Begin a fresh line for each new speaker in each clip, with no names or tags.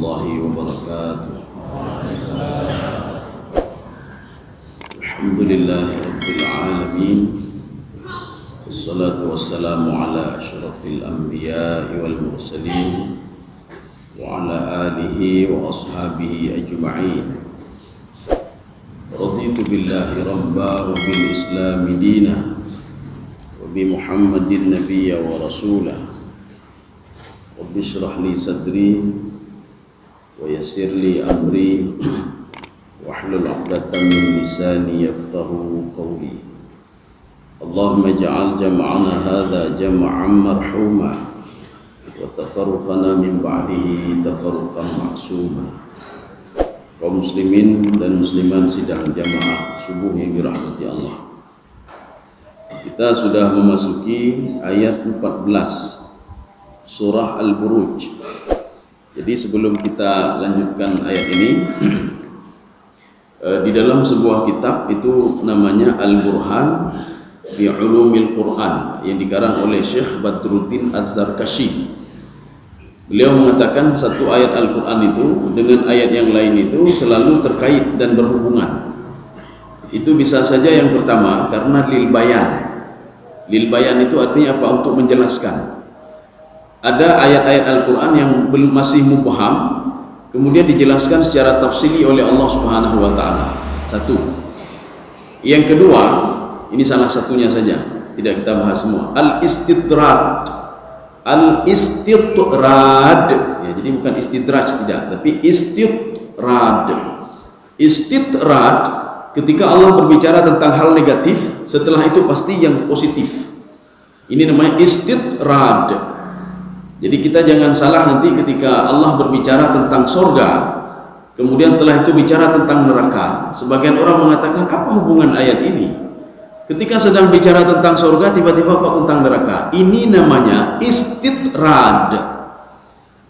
warahmatullahi wabarakatuh. Alhamdulillahi rabbil alamin. Wassalatu wassalamu ala asyrafil anbiya'i wal mursalin wa ala alihi wa ashabihi ajma'in. Raditu billahi rabba wa bil islami dina wa bi Muhammadin nabiyya wa rasulah. Rabbi shrah li sadri wa yassir li amri wahlul 'uqdatam min lisani yafqahu qawli. Allahumma ij'al jam'ana hadha jam'an marhuma wa tafarruqana min ba'dihi tafarruqan ma'suma. Kaum muslimin dan muslimat sidang jamaah subuh yang dirahmati Allah, kita sudah memasuki ayat 14 surah Al-Buruj. Jadi sebelum kita lanjutkan ayat ini, di dalam sebuah kitab itu namanya Al-Burhan fi Ulumil Quran yang dikarang oleh Syekh Badruddin Az-Zarkashi. Beliau mengatakan satu ayat Al-Quran itu dengan ayat yang lain itu selalu terkait dan berhubungan. Itu bisa saja yang pertama karena lil bayan. Lil bayan itu artinya apa? Untuk menjelaskan. Ada ayat-ayat Al-Quran yang belum masih mubham, kemudian dijelaskan secara tafsili oleh Allah Subhanahu wa Ta'ala. Satu. Yang kedua, ini salah satunya saja, tidak kita bahas semua. Al-istidrad. Al-istidrad. Ya, jadi bukan istidraj tidak, tapi istidrad. Istidrad ketika Allah berbicara tentang hal negatif, setelah itu pasti yang positif. Ini namanya istidrad. Jadi kita jangan salah nanti ketika Allah berbicara tentang surga, kemudian setelah itu bicara tentang neraka. Sebagian orang mengatakan, apa hubungan ayat ini? Ketika sedang bicara tentang surga, tiba-tiba kok tentang neraka? Ini namanya istidrad.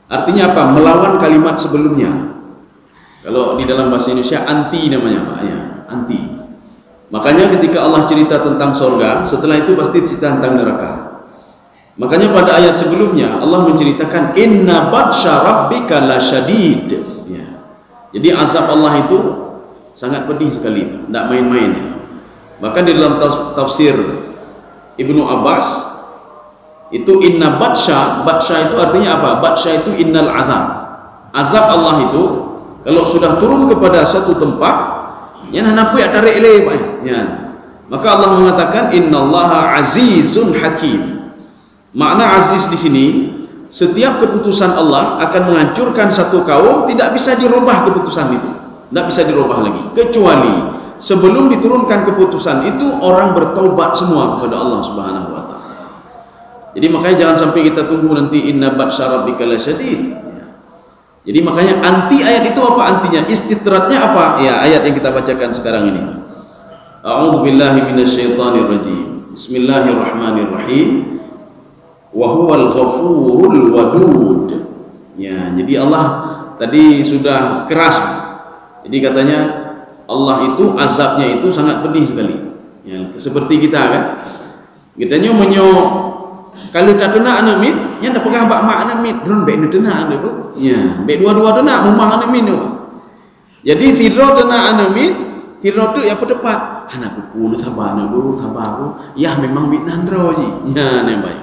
Artinya apa? Melawan kalimat sebelumnya. Kalau di dalam bahasa Indonesia anti namanya, Pak, ya, anti. Makanya ketika Allah cerita tentang surga, setelah itu pasti cerita tentang neraka. Makanya pada ayat sebelumnya Allah menceritakan inna batsya rabbika lasyadid. Ya. Jadi azab Allah itu sangat pedih sekali, tidak main-main. Bahkan di dalam tafsir Ibnu Abbas itu inna batsya, batsya itu artinya apa? Batsya itu innal azab. Azab Allah itu kalau sudah turun kepada suatu tempat, ya nanapu ya tarik eleh, ya. Maka Allah mengatakan innallaha azizun hakim. Makna aziz di sini, setiap keputusan Allah akan menghancurkan satu kaum, tidak bisa dirubah keputusan itu, tidak bisa dirubah lagi, kecuali sebelum diturunkan keputusan itu orang bertaubat semua kepada Allah Subhanahu wa Ta'ala. Jadi makanya jangan sampai kita tunggu nanti inna batsya rabbika lasyadid. Jadi makanya anti ayat itu apa antinya? Istidradnya apa? Ya ayat yang kita bacakan sekarang ini. A'udzu billahi minasyaitonir rajim. Bismillahirrahmanirrahim. Wa huwal ghafurul wadud. Ya, jadi Allah tadi sudah keras. Jadi katanya Allah itu azabnya itu sangat pedih sekali. Ya, seperti kita kan. Kita menyo kalau tak kena anak mit, nya tak pegang bak mak anak mit, dron bek kena anak tu. Ya, bek dua-dua kena memang anak mit tu. Jadi tidur kena anak mit, tidur tu ya pedepat. Anak ku sabar anak dulu sabar aku. Ya memang mit nandro ji. Ya nembai.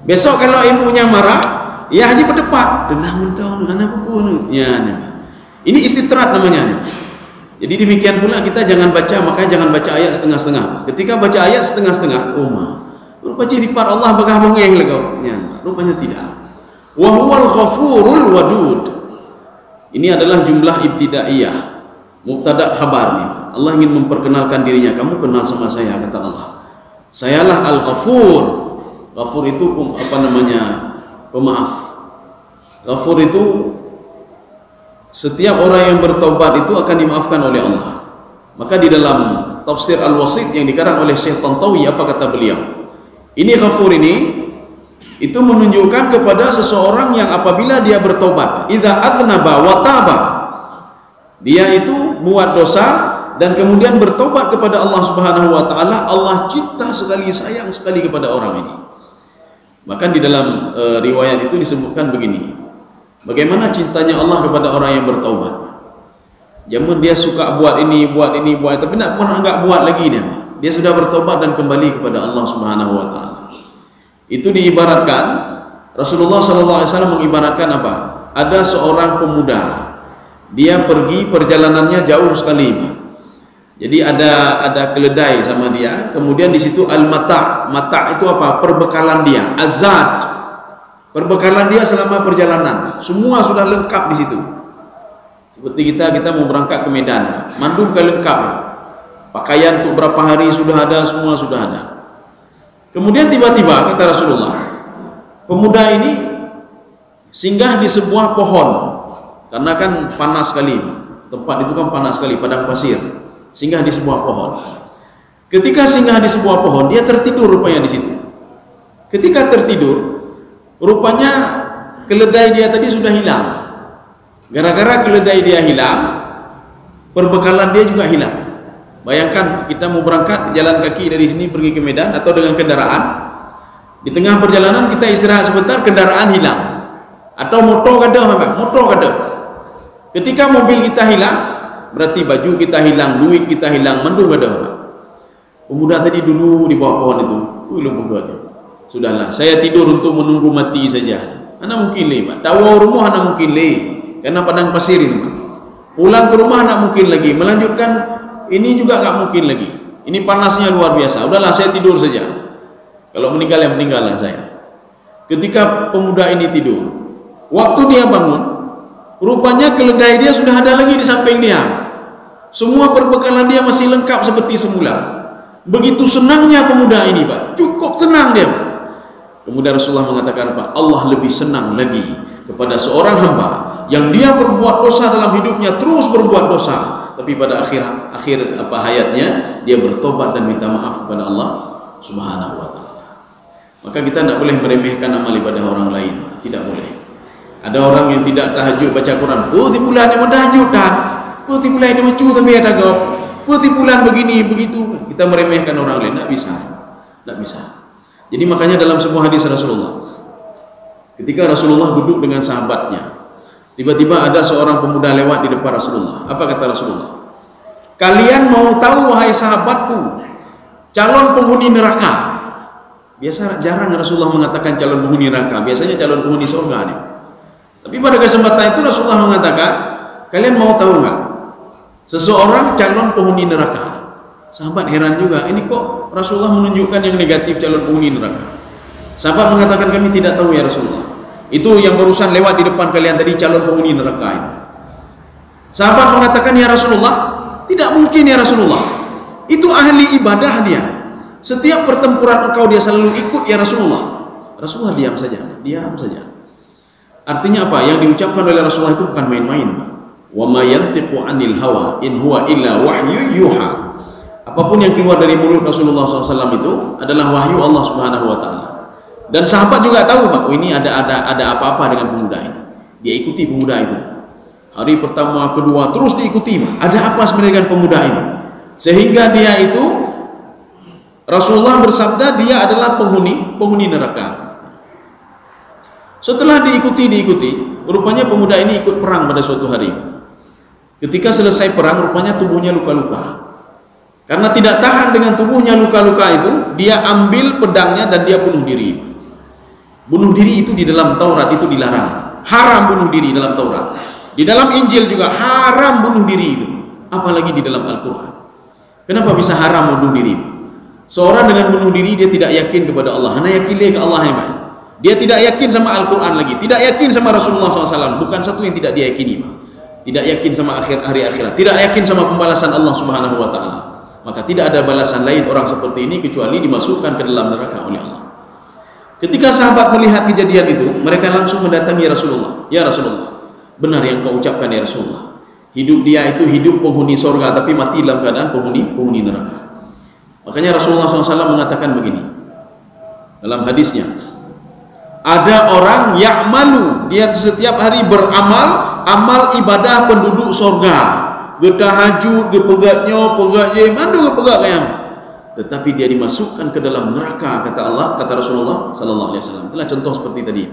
Besok kalau ibunya marah, ya haji berdebat, tenang dong, anak pun, ya, ini istidrad namanya. Jadi demikian pula kita jangan baca, makanya jangan baca ayat setengah-setengah. Ketika baca ayat setengah-setengah, rupanya sifat Allah bagah bongeng legau, ya, rupanya tidak. Wa huwal ghafurul wadud. Ini adalah jumlah ibtidaiyah, mubtada khabar nih. Allah ingin memperkenalkan dirinya, kamu kenal sama saya, kata Allah. Sayalah Al-Ghafur. Ghafur itu apa namanya? Pemaaf. Ghafur itu setiap orang yang bertaubat itu akan dimaafkan oleh Allah. Maka di dalam tafsir Al-Wasit yang dikarang oleh Syekh Tantawi, apa kata beliau? Ini Ghafur ini itu menunjukkan kepada seseorang yang apabila dia bertaubat, idza adznaba wa taba, dia itu buat dosa dan kemudian bertobat kepada Allah Subhanahu wa Ta'ala, Allah cinta sekali, sayang sekali kepada orang ini. Maka di dalam riwayat itu disebutkan begini, Bagaimana cintanya Allah kepada orang yang bertaubat. Jamun dia suka buat ini, tapi tak pernah enggak buat lagi dia. Dia sudah bertaubat dan kembali kepada Allah Subhanahu wa taala. Itu diibaratkan, Rasulullah SAW mengibaratkan apa? Ada seorang pemuda, dia pergi perjalanannya jauh sekali. Jadi ada keledai sama dia, kemudian di situ al-mata'. Mata' itu apa? Perbekalan dia, azad. Perbekalan dia selama perjalanan, semua sudah lengkap di situ. Seperti kita mau berangkat ke Medan, mandum ke lengkap. Pakaian untuk berapa hari sudah ada, semua sudah ada. Kemudian tiba-tiba kata Rasulullah, pemuda ini singgah di sebuah pohon, karena kan panas sekali, tempat itu kan panas sekali, padang pasir. Singgah di sebuah pohon. Ketika singgah di sebuah pohon, dia tertidur rupanya di situ. Ketika tertidur, rupanya keledai dia tadi sudah hilang. Gara-gara keledai dia hilang, perbekalan dia juga hilang. Bayangkan kita mau berangkat jalan kaki dari sini pergi ke Medan atau dengan kendaraan. Di tengah perjalanan kita istirahat sebentar, kendaraan hilang. Atau motor kada. Ketika mobil kita hilang, berarti baju kita hilang, duit kita hilang, mendung kada. Pemuda tadi dulu di bawah pohon itu, sudahlah, saya tidur untuk menunggu mati saja. Anak mungkin le, tawa rumah anak mungkin le, karena padang pasir itu. Pulang ke rumah anak mungkin lagi, melanjutkan ini juga nggak mungkin lagi. Ini panasnya luar biasa. Udahlah, saya tidur saja. Kalau meninggal ya meninggallah saya. Ketika pemuda ini tidur, waktu dia bangun, rupanya keledai dia sudah ada lagi di samping dia. Semua perbekalan dia masih lengkap seperti semula. Begitu senangnya pemuda ini, Pak. Cukup senang dia, Pak. Kemudian Rasulullah mengatakan, Pak, Allah lebih senang lagi kepada seorang hamba yang dia berbuat dosa dalam hidupnya, terus berbuat dosa, tapi pada akhir hayatnya dia bertobat dan minta maaf kepada Allah Subhanahu wa taala. Maka kita tidak boleh meremehkan amal ibadah orang lain, tidak boleh. Ada orang yang tidak tahajud baca Quran, putih bulan dia tahajud dah, putih bulan dia mencu tapi ada gop, putih bulan begini begitu, kita meremehkan orang lain, tidak bisa, tidak bisa. Jadi makanya dalam sebuah hadis Rasulullah, ketika Rasulullah duduk dengan sahabatnya, tiba-tiba ada seorang pemuda lewat di depan Rasulullah. Apa kata Rasulullah? Kalian mau tahu wahai sahabatku, calon penghuni neraka? Biasa jarang Rasulullah mengatakan calon penghuni neraka, biasanya calon penghuni surga nih. Tapi pada kesempatan itu Rasulullah mengatakan, kalian mau tahu nggak seseorang calon penghuni neraka? Sahabat heran juga, ini kok Rasulullah menunjukkan yang negatif calon penghuni neraka. Sahabat mengatakan, kami tidak tahu ya Rasulullah. Itu yang barusan lewat di depan kalian tadi calon penghuni neraka ini. Sahabat mengatakan, ya Rasulullah, tidak mungkin ya Rasulullah. Itu ahli ibadah dia. Setiap pertempuran engkau dia selalu ikut ya Rasulullah. Rasulullah diam saja, diam saja. Artinya apa? Yang diucapkan oleh Rasulullah itu bukan main-main. Wa ma yantiqu 'anil hawa in huwa illa wahyu yuha. Apapun yang keluar dari mulut Rasulullah SAW itu adalah wahyu Allah Subhanahu wa taala. Dan sahabat juga tahu, Pak, oh ini ada apa-apa dengan pemuda ini. Dia ikuti pemuda itu. Hari pertama, kedua, terus diikuti. Ada apa sebenarnya dengan pemuda ini? Sehingga dia itu, Rasulullah bersabda, dia adalah penghuni neraka. Setelah diikuti, rupanya pemuda ini ikut perang pada suatu hari. Ketika selesai perang, rupanya tubuhnya luka-luka. Karena tidak tahan dengan tubuhnya luka-luka itu, dia ambil pedangnya dan dia bunuh diri. Bunuh diri itu di dalam Taurat itu dilarang. Haram bunuh diri dalam Taurat. Di dalam Injil juga haram bunuh diri itu. Apalagi di dalam Al-Quran. Kenapa bisa haram bunuh diri? Seorang dengan bunuh diri dia tidak yakin kepada Allah. Hanya yakin ke Allah yang baik. Dia tidak yakin sama Al-Quran lagi. Tidak yakin sama Rasulullah SAW. Bukan satu yang tidak dia yakini. Tidak yakin sama hari akhirat. Tidak yakin sama pembalasan Allah Subhanahu wa taala. Maka tidak ada balasan lain orang seperti ini kecuali dimasukkan ke dalam neraka oleh Allah. Ketika sahabat melihat kejadian itu, mereka langsung mendatangi Rasulullah. Ya Rasulullah, benar yang kau ucapkan ya Rasulullah. Hidup dia itu hidup penghuni surga, tapi mati dalam keadaan penghuni neraka. Makanya Rasulullah SAW mengatakan begini dalam hadisnya, ada orang ya'malu, dia setiap hari beramal, amal ibadah penduduk surga. Getahajud, gepegaknya, mandu gepegak kayam. Tetapi dia dimasukkan ke dalam neraka, kata Allah, kata Rasulullah sallallahu alaihi wasallam. Itulah contoh seperti tadi.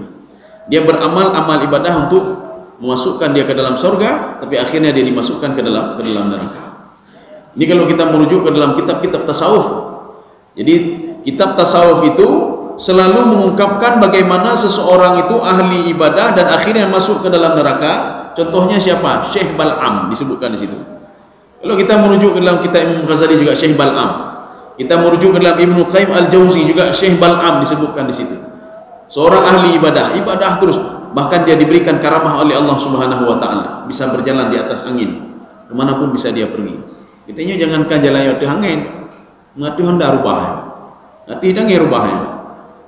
Dia beramal amal ibadah untuk memasukkan dia ke dalam surga, tapi akhirnya dia dimasukkan ke dalam neraka. Ini kalau kita merujuk ke dalam kitab-kitab tasawuf. Jadi kitab tasawuf itu selalu mengungkapkan bagaimana seseorang itu ahli ibadah dan akhirnya masuk ke dalam neraka. Contohnya siapa? Syekh Bal'am disebutkan di situ. Kalau kita merujuk ke dalam kitab Imam Ghazali juga Syekh Bal'am. Kita merujuk ke dalam Ibnu Qayyim Al-Jauzi juga Syekh Bal'am disebutkan di situ. Seorang ahli ibadah terus, bahkan dia diberikan karamah oleh Allah Subhanahu wa taala, bisa berjalan di atas angin. Kemanapun bisa dia pergi. Kitanya jangankan jalan di angin, ngati hendak rubah. Ngati dange rubah.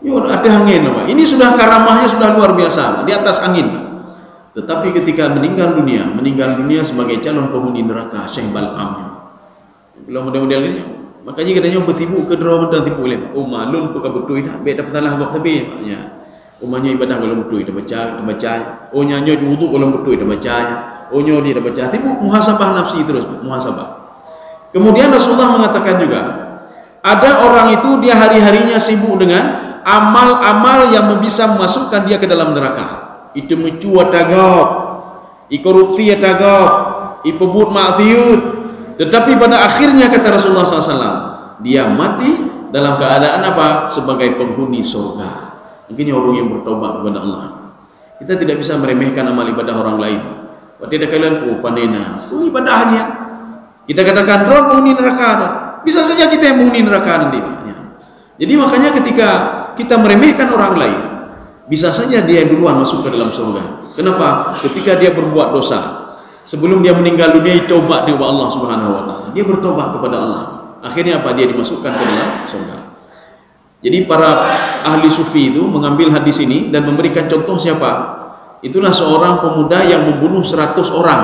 Yo ada angin apa? Ini sudah karamahnya sudah luar biasa di atas angin. Tetapi ketika meninggal dunia sebagai calon penghuni neraka Syekh Bal'am. Belum model-model ini. Makanya katanya bertibu ke draw mentang tipu oleh malun pun betul dah. Baik dapat talah buat tapi maknanya. Umanya ibadah kalau betul dah baca. Ohnya nyoj wudu kalau betul dah baca. Ohnya dia dah baca. Tipu muhasabah nafsi terus, muhasabah. Kemudian Rasulullah mengatakan juga, ada orang itu dia hari-harinya sibuk dengan amal-amal yang bisa memasukkan dia ke dalam neraka. Itu mencua tagap, korupsi tagap, pebut maksiat. Tetapi pada akhirnya kata Rasulullah SAW, dia mati dalam keadaan apa? Sebagai penghuni surga. Mungkin orang yang bertobat kepada Allah. Kita tidak bisa meremehkan amal ibadah orang lain. Waktu ada kalian, panena, ibadahnya. Kita katakan, roh penghuni neraka. Bisa saja kita yang penghuni neraka nanti. Jadi makanya ketika kita meremehkan orang lain, bisa saja dia duluan masuk ke dalam surga. Kenapa? Ketika dia berbuat dosa, sebelum dia meninggal dunia, taubat kepada Allah Subhanahu wa taala. Dia bertobat kepada Allah. Akhirnya apa? Dia dimasukkan ke dalam surga. Jadi para ahli sufi itu mengambil hadis ini dan memberikan contoh siapa? Itulah seorang pemuda yang membunuh 100 orang.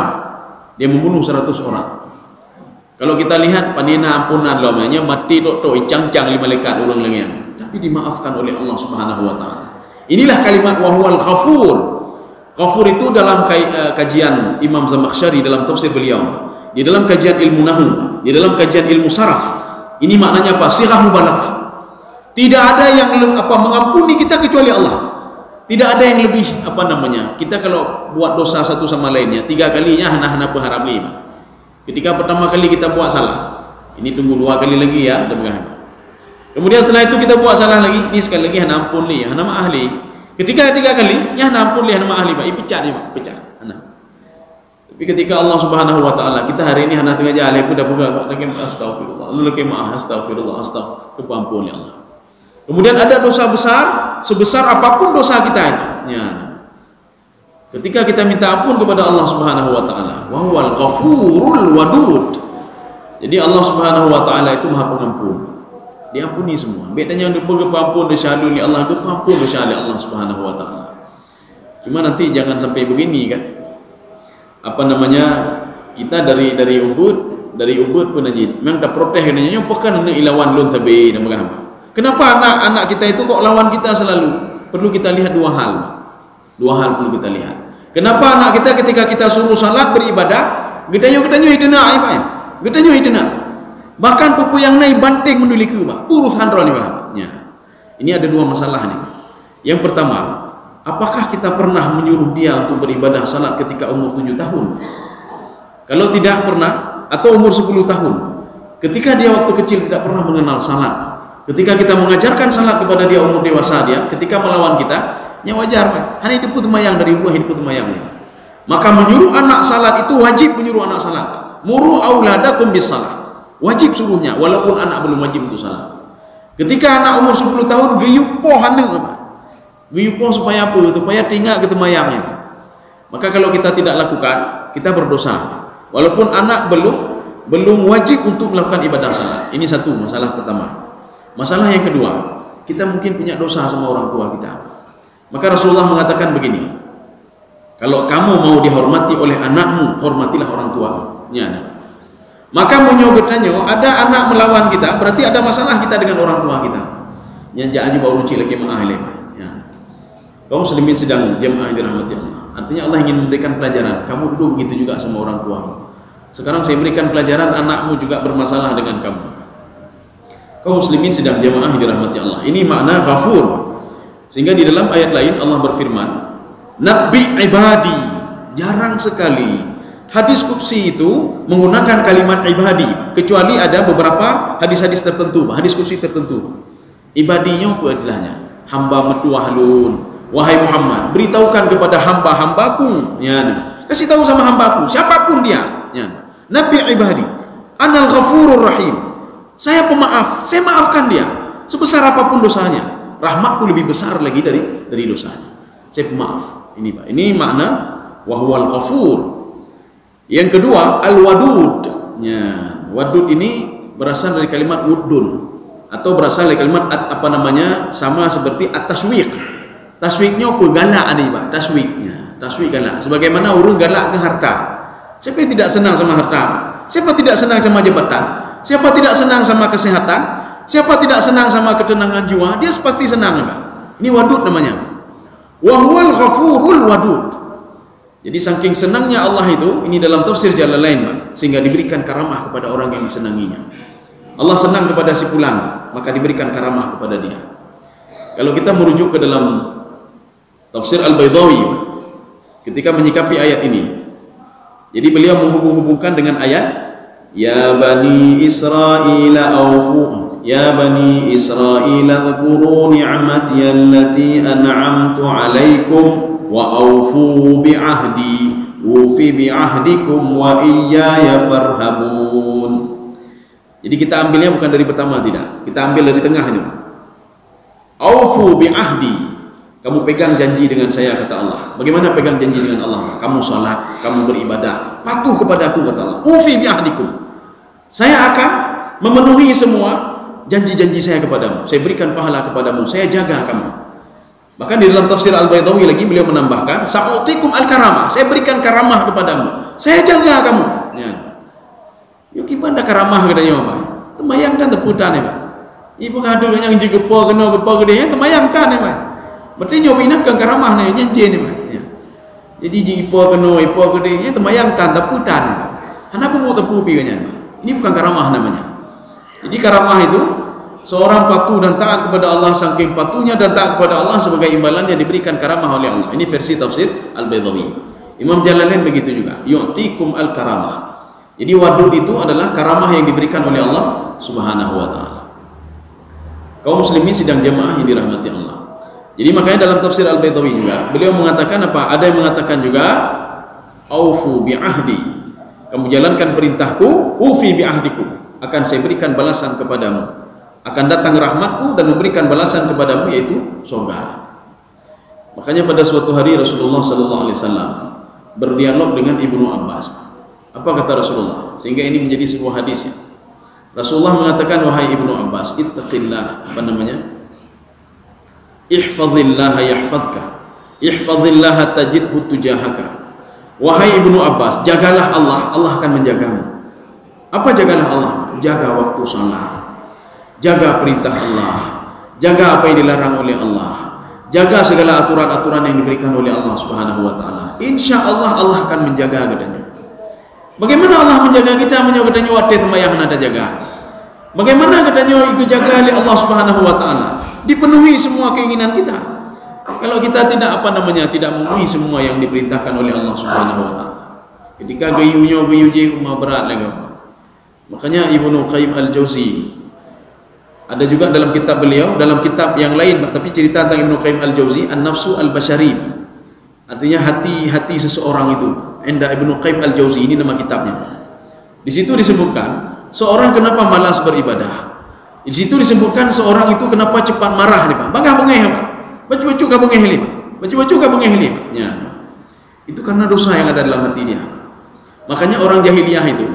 Dia membunuh 100 orang. Kalau kita lihat panina ampunan namanya mati tok cang-cang 5 malaikat ulang lengan. Tapi dimaafkan oleh Allah Subhanahu wa taala. Inilah kalimat wahwal ghafur. Ghafur itu dalam kajian Imam Zamakhsyari dalam tafsir beliau, di dalam kajian ilmu nahu, di dalam kajian ilmu saraf. Ini maknanya apa? Sighah mubalaghah. Tidak ada yang mengampuni kita kecuali Allah. Tidak ada yang lebih kita kalau buat dosa satu sama lainnya 3 kalinya hana-hana berharap 5. Ketika pertama kali kita buat salah, ini tunggu 2 kali lagi ya, kemudian setelah itu kita buat salah lagi, ini sekali lagi hana ampun li, hana ma ahli. Ketika 3 kali, ya hana ampun li, hana ma ahli, pecat dia, pecat. Tapi ketika Allah Subhanahu wa taala, kita hari ini hana tengah jalan pun dah buka astagfirullah, lalu ke maaf astagfirullah, kepampun ya Allah. Kemudian ada dosa besar, sebesar apapun dosa kita itu. Ya. Ketika kita minta ampun kepada Allah Subhanahu wa taala, wa huwal ghafurul wadud. Jadi Allah Subhanahu wa taala itu Maha Pengampun. Diampuni semua. Bedanya untuk pengampun dosa oleh Allah, itu pengampun dosa oleh Allah Subhanahu wa taala. Cuma nanti jangan sampai begini kan. Kita dari Ubud pun najid. Memang dah protes katanya, "Nyopakan nak ilawan lun tabi dan berapa." Kenapa anak-anak kita itu kok lawan kita selalu? Perlu kita lihat 2 hal. 2 hal perlu kita lihat. Kenapa anak kita ketika kita suruh salat beribadah, gedanyo hidena ai pak. Gedanyo hidena. Bahkan pupu yang naik banting menduliku pak. Urus handro ni pak. Ya. Ini ada 2 masalah nih. Yang pertama, apakah kita pernah menyuruh dia untuk beribadah salat ketika umur 7 tahun? Kalau tidak pernah, atau umur 10 tahun, ketika dia waktu kecil tidak pernah mengenal salat, ketika kita mengajarkan salat kepada dia umur dewasa dia, ketika melawan kita, nya wajar kan? Hanya hidup mayang dari buah hidup mayangnya. Maka menyuruh anak salat itu wajib menyuruh anak salat. Muru auladakum bis salat. Wajib suruhnya walaupun anak belum wajib untuk salat. Ketika anak umur 10 tahun geyupoh hana apa? Geyupoh supaya apa? Supaya tinggal ke mayangnya. Maka kalau kita tidak lakukan, kita berdosa. Walaupun anak belum wajib untuk melakukan ibadah salat. Ini satu masalah pertama. Masalah yang kedua, kita mungkin punya dosa sama orang tua kita. Maka Rasulullah mengatakan begini, kalau kamu mau dihormati oleh anakmu, hormatilah orang tuamu. Ya. Maka menyogetnya ada anak melawan kita, berarti ada masalah kita dengan orang tua kita. Yang aja baru cik lagi ma'ahilai. Ya. Kaum muslimin sedang jemaah dirahmati Allah. Artinya Allah ingin memberikan pelajaran. Kamu dulu begitu juga sama orang tuamu. Sekarang saya berikan pelajaran, anakmu juga bermasalah dengan kamu. Kaum muslimin sedang jemaah dirahmati Allah. Ini makna ghafur. Sehingga di dalam ayat lain Allah berfirman, "Nabbi ibadi jarang sekali hadis qudsi itu menggunakan kalimat ibadi, kecuali ada beberapa hadis-hadis tertentu, hadis qudsi tertentu. Ibadinya apa istilahnya? Hamba metuahlun, wahai Muhammad, beritahukan kepada hamba-hambaku, ya, kasih tahu sama hambaku, siapapun dia, ya. Nabi ibadi, anal ghafurur rahim, saya pemaaf, saya maafkan dia sebesar apapun dosanya, rahmatku lebih besar lagi dari dosanya, saya pemaaf. Ini Pak, ini makna wahwal ghafur. Yang kedua, al-wadud, ya. Wadud ini berasal dari kalimat wuddun, atau berasal dari kalimat apa namanya, sama seperti at-taswiq. Taswiknya apa? Galak ada Pak, taswiknya, taswik galak. Sebagaimana orang galak ke harta. Siapa yang tidak senang sama harta? Siapa tidak senang sama jabatan? Siapa tidak senang sama kesehatan? Siapa tidak senang sama ketenangan jiwa? Dia pasti senang Pak. Ini wadud namanya. Wahwal ghafurul wadud. Jadi saking senangnya Allah itu, ini dalam tafsir Jalalain Pak, sehingga diberikan karamah kepada orang yang disenanginya. Allah senang kepada si fulan, maka diberikan karamah kepada dia. Kalau kita merujuk ke dalam tafsir Al-Baydawi ketika menyikapi ayat ini, jadi beliau menghubung-hubungkan dengan ayat ya bani Israil awfu, ya bani Israil dzkuru ni'mati allati an'amtu 'alaikum wa awfu bi'ahdi ufi bi'ahdikum wa iyaya farhabun. Jadi kita ambilnya bukan dari pertama, tidak. Kita ambil dari tengah ini. Aufu bi'ahdi. Kamu pegang janji dengan saya, kata Allah. Bagaimana pegang janji dengan Allah? Kamu salat, kamu beribadah, patuh kepada aku, kata Allah. Ufi bi'ahdikum. Saya akan memenuhi semua janji-janji saya kepadamu. Saya berikan pahala kepadamu. Saya jaga kamu. Bahkan di dalam tafsir Al-Baydawi lagi beliau menambahkan, sa'utikum al-karamah. Saya berikan karamah kepadamu. Saya jaga kamu. Ya. Yuk kipan dah karamah katanya apa? Temayang dan teputan ya Pak. Ibu kadu yang gepo kena gepo gede temayang tan ya Pak. Berarti nyobina ke karamah nih nyenjen ya Pak. Jadi jipo kena ipo gede temayang tan teputan ya Pak. Kenapa mau tepu piganya Pak? Ini bukan karamah namanya. Jadi karamah itu seorang patuh dan taat kepada Allah, saking patuhnya dan taat kepada Allah sebagai imbalan yang diberikan karamah oleh Allah. Ini versi tafsir Al-Baydawi. Imam Jalalain begitu juga. Yu'tikum al-karamah. Jadi wadud itu adalah karamah yang diberikan oleh Allah Subhanahu wa taala. Kaum muslimin sidang jamaah yang dirahmati Allah. Jadi makanya dalam tafsir Al-Baydawi juga beliau mengatakan apa? Ada yang mengatakan juga aufu bi ahdi. Kamu jalankan perintahku, ufi bi ahdiku. Akan saya berikan balasan kepadamu. Akan datang rahmatku dan memberikan balasan kepadamu, yaitu surga. Makanya pada suatu hari Rasulullah sallallahu alaihi wasallam berdialog dengan Ibnu Abbas. Apa kata Rasulullah? Sehingga ini menjadi sebuah hadis ya. Rasulullah mengatakan, wahai Ibnu Abbas, ittaqillah, apa namanya? Ihfazillah yahfazka. Ihfazillah tajidhu tujahaka. Wahai Ibnu Abbas, jagalah Allah, Allah akan menjagamu. Apa jagalah Allah? Jaga waktu salat. Jaga perintah Allah. Jaga apa yang dilarang oleh Allah. Jaga segala aturan-aturan yang diberikan oleh Allah Subhanahu wa taala. Insya Allah Allah akan menjaga katanya. Bagaimana Allah menjaga kita? Menjaga katanya wate temayang nada jaga. Bagaimana katanya itu jaga oleh Allah Subhanahu wa taala? Dipenuhi semua keinginan kita. Kalau kita tidak tidak memenuhi semua yang diperintahkan oleh Allah Subhanahu wa taala. Ketika gayunya gayuje rumah berat lagi. Makanya Ibnu Qayyim Al-Jauzi ada juga dalam kitab beliau, dalam kitab yang lain tapi cerita tentang Ibnu Qayyim Al-Jauzi, An-Nafsu Al-Bashari. Artinya hati-hati seseorang itu. Inda Ibnu Qayyim Al-Jauzi, ini nama kitabnya. Di situ disebutkan seorang kenapa malas beribadah. Di situ disebutkan seorang itu kenapa cepat marah nih Pak. Bangga bengeh Pak. Baju-baju ka bengeh li Pak. Baju-baju ka bengeh li Pak. Ya. Itu karena dosa yang ada dalam hati dia. Makanya orang jahiliyah itu.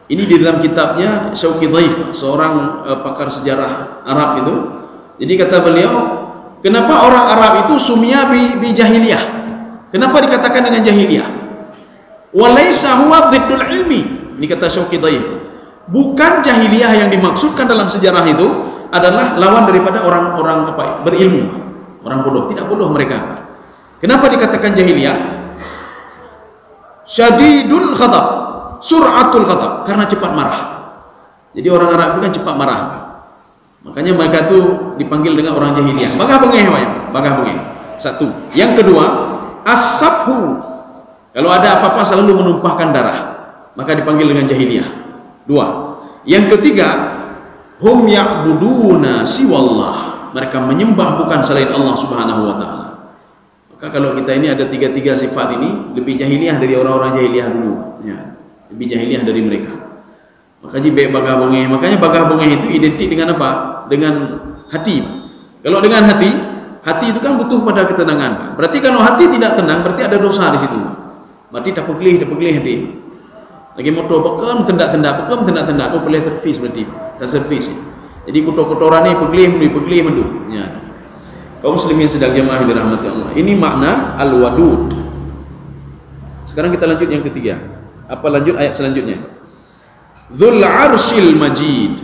Ini di dalam kitabnya Syauqi Dhaif, seorang pakar sejarah Arab itu. Jadi kata beliau, kenapa orang Arab itu sumia bi jahiliyah? Kenapa dikatakan dengan jahiliyah? Walaysa huwa dhiddul ilmi. Ini kata Syauqi Dhaif. Bukan jahiliyah yang dimaksudkan dalam sejarah itu adalah lawan daripada orang-orang berilmu, orang bodoh. Tidak bodoh mereka. Kenapa dikatakan jahiliyah? Syadidul ghadab, sur'atul ghadab, karena cepat marah. Jadi orang Arab itu kan cepat marah. Makanya mereka itu dipanggil dengan orang jahiliyah. Bagah bengeh, bagah bengeh. Satu. Yang kedua, as-safhu, Kalau ada apa-apa selalu menumpahkan darah, maka dipanggil dengan jahiliyah. 2. Yang ketiga, hum ya'buduna siwallah. Mereka menyembah bukan selain Allah Subhanahu wa taala. Maka kalau kita ini ada tiga sifat ini, lebih jahiliyah dari orang-orang jahiliyah dulu, ya. Lebih jahiliyah dari mereka. Makanya bagah bongeh. Makanya bagah bongeh itu identik dengan apa? Dengan hati. Kalau dengan hati itu kan butuh pada ketenangan. Berarti kalau hati tidak tenang, berarti ada dosa di situ. Berarti tak pegelih hati. Lagi motor pekem tendak-tendak, oh boleh servis berarti. Tak servis. Jadi kotor-kotoran ni pegelih mendu. Ya. Kaum muslimin sedang jemaah yang dirahmati Allah. Ini makna al-wadud. Sekarang kita lanjut yang ketiga. Apa lanjut ayat selanjutnya? Dzul arsyil majid.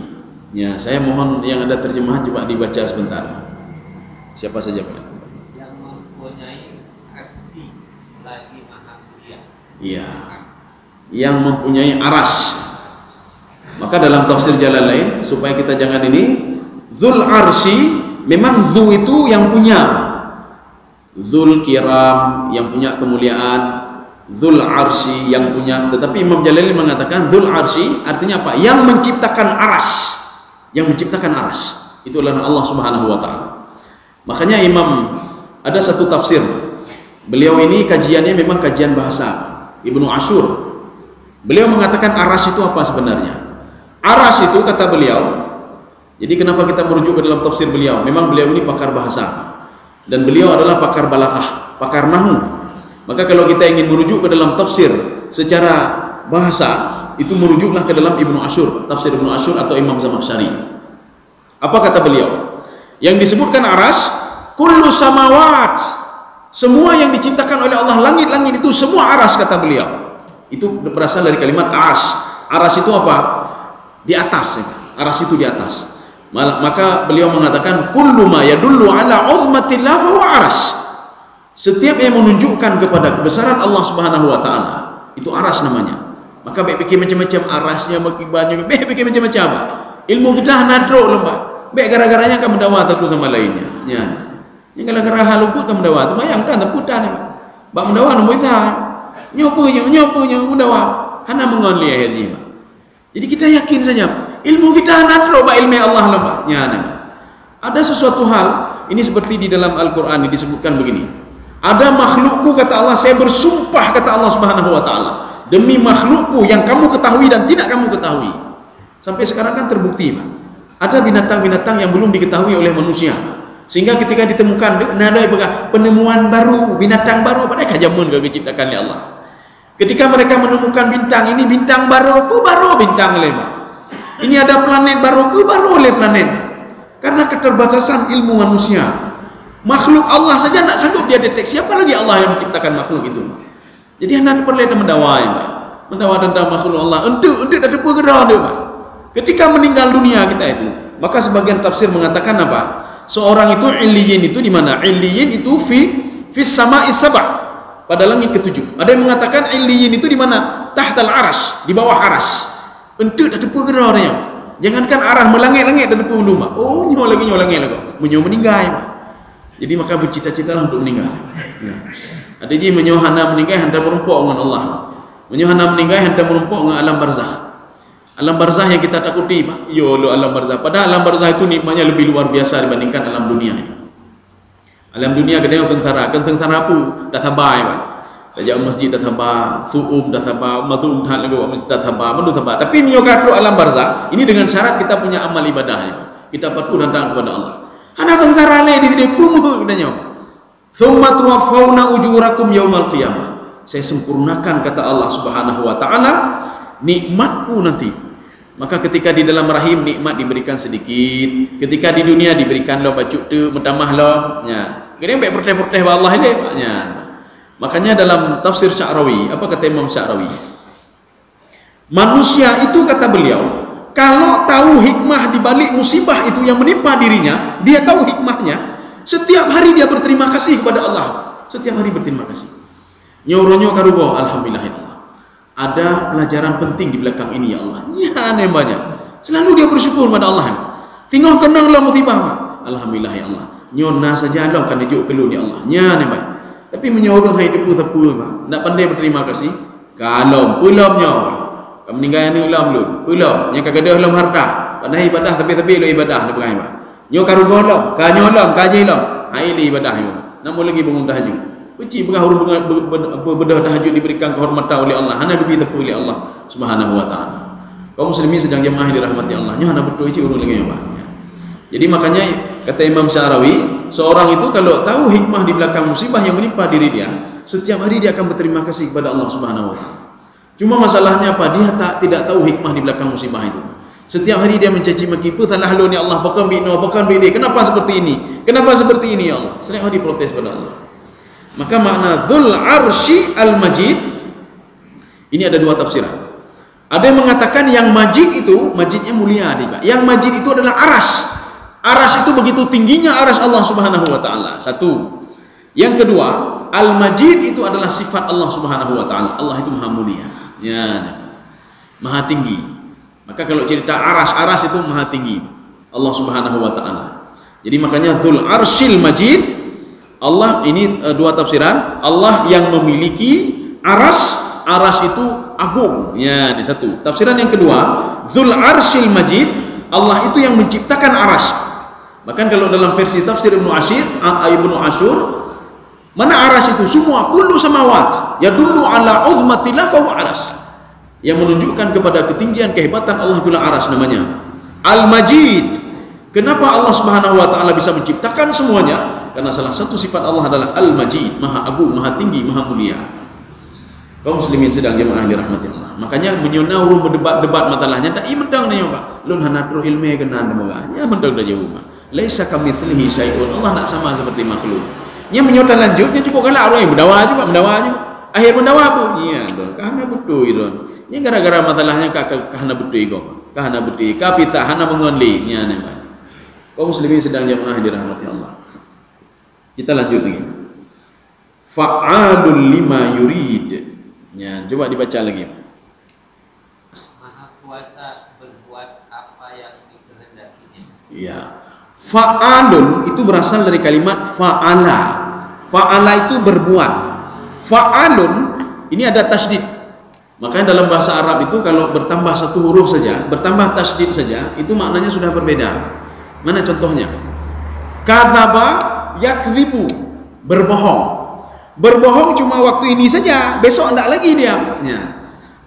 Ya, saya mohon yang ada terjemahan coba dibaca sebentar. Siapa saja Pak?
Yang mempunyai aksi lagi maha mulia.
Iya. Yang mempunyai aras. Maka dalam tafsir Jalalain supaya kita jangan ini, dzul arsy memang dzu itu yang punya. Dzul kiram yang punya kemuliaan. Dzul arsy yang punya, tetapi Imam Jalalain mengatakan dzul arsy artinya apa? Yang menciptakan aras. Yang menciptakan aras itu adalah Allah Subhanahu wa taala. Makanya Imam ada satu tafsir. Beliau ini kajiannya memang kajian bahasa. Ibnu Ashur. Beliau mengatakan aras itu apa sebenarnya? Aras itu kata beliau. Jadi kenapa kita merujuk ke dalam tafsir beliau? Memang beliau ini pakar bahasa dan beliau adalah pakar balaghah, pakar nahwu. Maka kalau kita ingin merujuk ke dalam tafsir secara bahasa, itu merujuklah ke dalam Ibnu Ashur, tafsir Ibnu Ashur atau Imam Zamakhsyari. Apa kata beliau? Yang disebutkan aras, kullu samawat, semua yang diciptakan oleh Allah, langit-langit itu semua aras kata beliau. Itu berasal dari kalimat aras. Aras itu apa? Di atas. Aras itu di atas. Maka beliau mengatakan kullu ma yadullu ala uzmatillah fa huwa aras. Setiap yang menunjukkan kepada kebesaran Allah Subhanahu wa taala, itu aras namanya. Maka baik fikir macam-macam arasnya makin banyak, baik fikir macam-macam. Ilmu kita nadro lembah. Baik gara-garanya kamu mendawa satu sama lainnya. Ya. Yang gara-gara haluput kamu mendawa, bayangkan teputan ni. Bak mendawa nombor isa. Nyopo mendawa. Hana mengonli akhirnya. Jadi kita yakin saja ilmu kita nadro ba ilmu Allah lembah. Ya. Ada sesuatu hal ini seperti di dalam Al-Qur'an disebutkan begini. Ada makhlukku kata Allah, saya bersumpah kata Allah Subhanahu wa taala, demi makhlukku yang kamu ketahui dan tidak kamu ketahui. Sampai sekarang kan terbukti, Pak. Ada binatang-binatang yang belum diketahui oleh manusia. Sehingga ketika ditemukan ada penemuan baru, binatang baru pada kajamun yang diciptakan oleh Allah. Ketika mereka menemukan bintang, ini bintang baru bintang oleh Pak. Ini ada planet baru oleh planet. Karena keterbatasan ilmu manusia. Makhluk Allah saja nak sanggup dia deteksi, apalagi Allah yang menciptakan makhluk itu. Jadi hendak perlu kita mendawai, Pak. Mendawai tentang makhluk Allah. Untuk dah tepu gerah dia, Pak. Ketika meninggal dunia kita itu, maka sebagian tafsir mengatakan apa? Seorang itu illiyin itu di mana? Illiyin itu fi sama'i sab'a, pada langit ketujuh. Ada yang mengatakan illiyin itu di mana? Tahtal aras, di bawah aras. Untuk dah tepu gerah dia. Jangankan arah melangit-langit dah tepu rumah. Oh, nyoh lagi kok. Menyoh meninggal, Pak. Jadi maka bercita-citalah untuk meninggal. Ya. Ada je menyohana meninggal hantar merumpuk dengan Allah. Menyohana meninggal hantar merumpuk dengan alam barzakh. Alam barzakh yang kita takuti, Pak. Yo lo alam barzakh. Padahal alam barzakh itu nikmatnya lebih luar biasa dibandingkan alam dunia ini. Alam dunia kadang tentara apa? Dah sabar, Pak. Dah masjid dah sabar, suub dah sabar, matum dah lagi masjid dah sabar, mendu sabar. Tapi nyokatro alam barzakh ini dengan syarat kita punya amal ibadahnya. Kita patuh dan taat kepada Allah. Anak tentara le di sini pungu katanya. Tsumma tuwaffawna ujurakum yaumal qiyamah. Saya sempurnakan kata Allah Subhanahu wa taala nikmatku nanti. Maka ketika di dalam rahim nikmat diberikan sedikit, ketika di dunia diberikan lo bacuk tu mentamah lo nya. Kemudian baik perteh-perteh Allah ini nya. Makanya dalam tafsir Sya'rawi, apa kata Imam Sya'rawi? Manusia itu kata beliau, kalau tahu hikmah di balik musibah itu yang menimpa dirinya, dia tahu hikmahnya, setiap hari dia berterima kasih kepada Allah. Setiap hari berterima kasih. Nyoronyo karugo, alhamdulillah ya Allah. Ada pelajaran penting di belakang ini ya Allah. Ya banyak. Selalu dia bersyukur kepada Allah. Tinggal kenanglah musibah. Alhamdulillah ya Allah. Nyona saja Allah akan dijuk kelu ya Allah. Ya banyak. Tapi menyuruh hai depu tepu Pak. Nak pandai berterima kasih. Kalau pulomnya kamu meninggal ni ulam lu. Pulom nya kagadah ulam harta. Pandai ibadah tapi lu ibadah depan Pak. Nyo karugo ulam, kanyo ulam, kaji ulam. Ha ini ibadah yo. Namun lagi bangun tahajud. Uci bedah tahajud diberikan kehormatan oleh Allah. Hana lebih tepu oleh Allah Subhanahu wa taala. Kaum muslimin sedang jemaah dirahmati Allah. Nyo hana betul uci urung lagi Pak. Jadi makanya kata Imam Syarawi, seorang itu kalau tahu hikmah di belakang musibah yang menimpa diri dia, setiap hari dia akan berterima kasih kepada Allah Subhanahu wa taala. Cuma masalahnya apa? Dia tidak tahu hikmah di belakang musibah itu. Setiap hari dia mencaci maki, "Petalah lu ni Allah, bukan bino, bukan bini. Kenapa seperti ini? Kenapa seperti ini ya Allah?" Setiap hari protes pada Allah. Maka makna Dzul Arsy Al-Majid ini ada dua tafsiran. Ada yang mengatakan yang majid itu, majidnya mulia nih Pak. Yang majid itu adalah aras. Aras itu begitu tingginya aras Allah Subhanahu wa taala. Satu. Yang kedua, Al-Majid itu adalah sifat Allah Subhanahu wa taala. Allah itu maha mulia. Ya. Maha tinggi. Maka kalau cerita aras itu maha tinggi Allah Subhanahu wa taala. Jadi makanya Dzul Arsyil Majid, Allah ini dua tafsiran. Allah yang memiliki aras itu agung. Ya, ini satu. Tafsiran yang kedua, Dzul Arsyil Majid, Allah itu yang menciptakan aras. Bahkan kalau dalam versi tafsir Ibnu Asyur, mana aras itu? Semua kullu samawat yadullu ala uzmatillah fa huwa aras. Yang menunjukkan kepada ketinggian kehebatan Allah itulah aras namanya. Al-Majid. Kenapa Allah Subhanahu wa taala bisa menciptakan semuanya? Karena salah satu sifat Allah adalah Al-Majid, maha agung, maha tinggi, maha mulia. Kaum muslimin sedang jemaah dirahmati Allah. Makanya menyonau urung berdebat masalahnya tak imendang nih Pak. Lun hanatru ilmu kenan demoga. Ya mendang dah jauh Pak. Laisa kamitslihi syai'un. Allah nak sama seperti makhluk. Nya menyota lanjut nya cukup galak orang mendawa aja. Akhir mendawa apa? Iya, karena betul itu. Nya gara-gara masalahnya kahana betul iko. Kahana betul. Kapita hana mengonli nya ne Pak. Kaum muslimin sedang jemaah dirahmati Allah. Kita lanjut lagi. Fa'alul lima yurid. Ya, coba dibaca lagi.
Maha kuasa berbuat apa yang dikehendakinya.
Ya. Fa'alun itu berasal dari kalimat fa'ala. Fa'ala itu berbuat. Fa'alun ini ada tasydid. Makanya dalam bahasa Arab itu kalau bertambah satu huruf saja, bertambah tasydid saja, itu maknanya sudah berbeda. Mana contohnya? Kadzaba yakdzibu, berbohong. Berbohong cuma waktu ini saja, besok enggak lagi dia. Ya.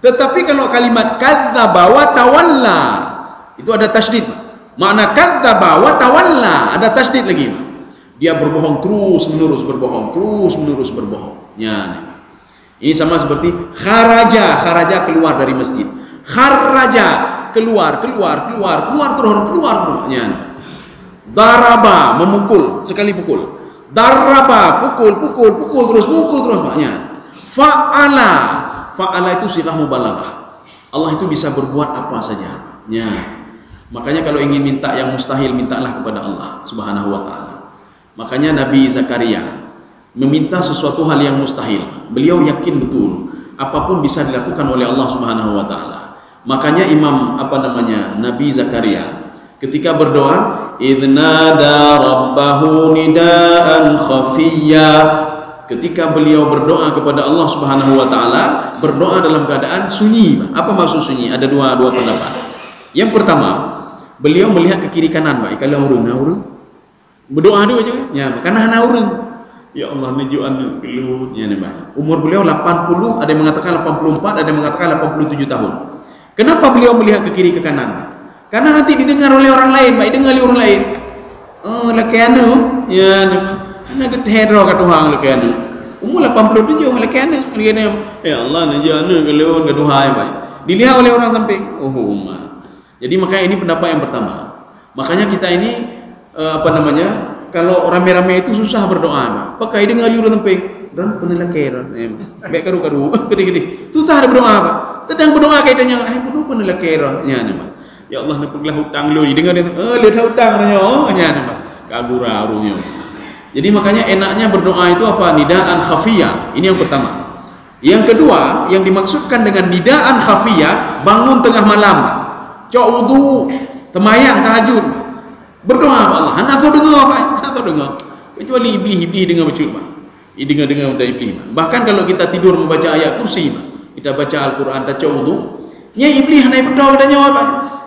Tetapi kalau kalimat kadzaba wa tawalla itu ada tasydid. Makna kadzaba wa tawalla ada tasydid lagi. Dia berbohong terus menerus berbohong. Ya. Ini sama seperti kharaja keluar dari masjid. Kharaja keluar terus. Ya. Daraba memukul, sekali pukul. Daraba pukul terus maknanya. Fa'ala itu sifat mubalaghah. Allah itu bisa berbuat apa saja. Ya. Makanya kalau ingin minta yang mustahil, mintalah kepada Allah Subhanahu wa taala. Makanya Nabi Zakaria meminta sesuatu hal yang mustahil. Beliau yakin betul apapun bisa dilakukan oleh Allah Subhanahu wa taala. Makanya Nabi Zakaria ketika berdoa, idnada rabbahu nidaan khafiyya, ketika beliau berdoa kepada Allah Subhanahu wa taala, berdoa dalam keadaan sunyi. Apa maksud sunyi? Ada dua pendapat. Yang pertama, beliau melihat ke kiri kanan, baik kalau urung berdoa dulu aja ya, karena hana urung. Ya Allah menuju anu keluh ya Pak. Umur beliau 80, ada yang mengatakan 84, ada yang mengatakan 87 tahun. Kenapa beliau melihat ke kiri ke kanan? Karena nanti didengar oleh orang lain, baik dengar oleh orang lain. Oh, laki anu ya ana gedhero ka Tuhan laki anu. Umur 87 laki anu. Ya Allah menuju anu keluh ke Tuhan baik. Dilihat oleh orang samping. Oh, jadi makanya ini pendapat yang pertama. Makanya kita ini kalau rame-rame itu susah berdoa. Pakai dengar liur tempeng dan penelakeran. Baik karu gede-gede. Susah berdoa apa? Sedang berdoa kaitannya penelakeran. Ya nama. Ya Allah nepeglah hutang lu. Dengar dia. Lihat hutang nanya. Oh, ya nama. Kagura urungnya. Jadi makanya enaknya berdoa itu apa? Nidaan khafiyah. Ini yang pertama. Yang kedua, yang dimaksudkan dengan nidaan khafiyah, bangun tengah malam. Cok wudu, temayang tahajud. Berdoa Allah, hana tahu dengar apa? Hana tahu dengar. Kecuali iblis dengar betul Pak. dengar dari iblis. Bahkan kalau kita tidur membaca ayat kursi, kita baca Al-Quran, baca wudu, iblis naik berdoa dan jawab.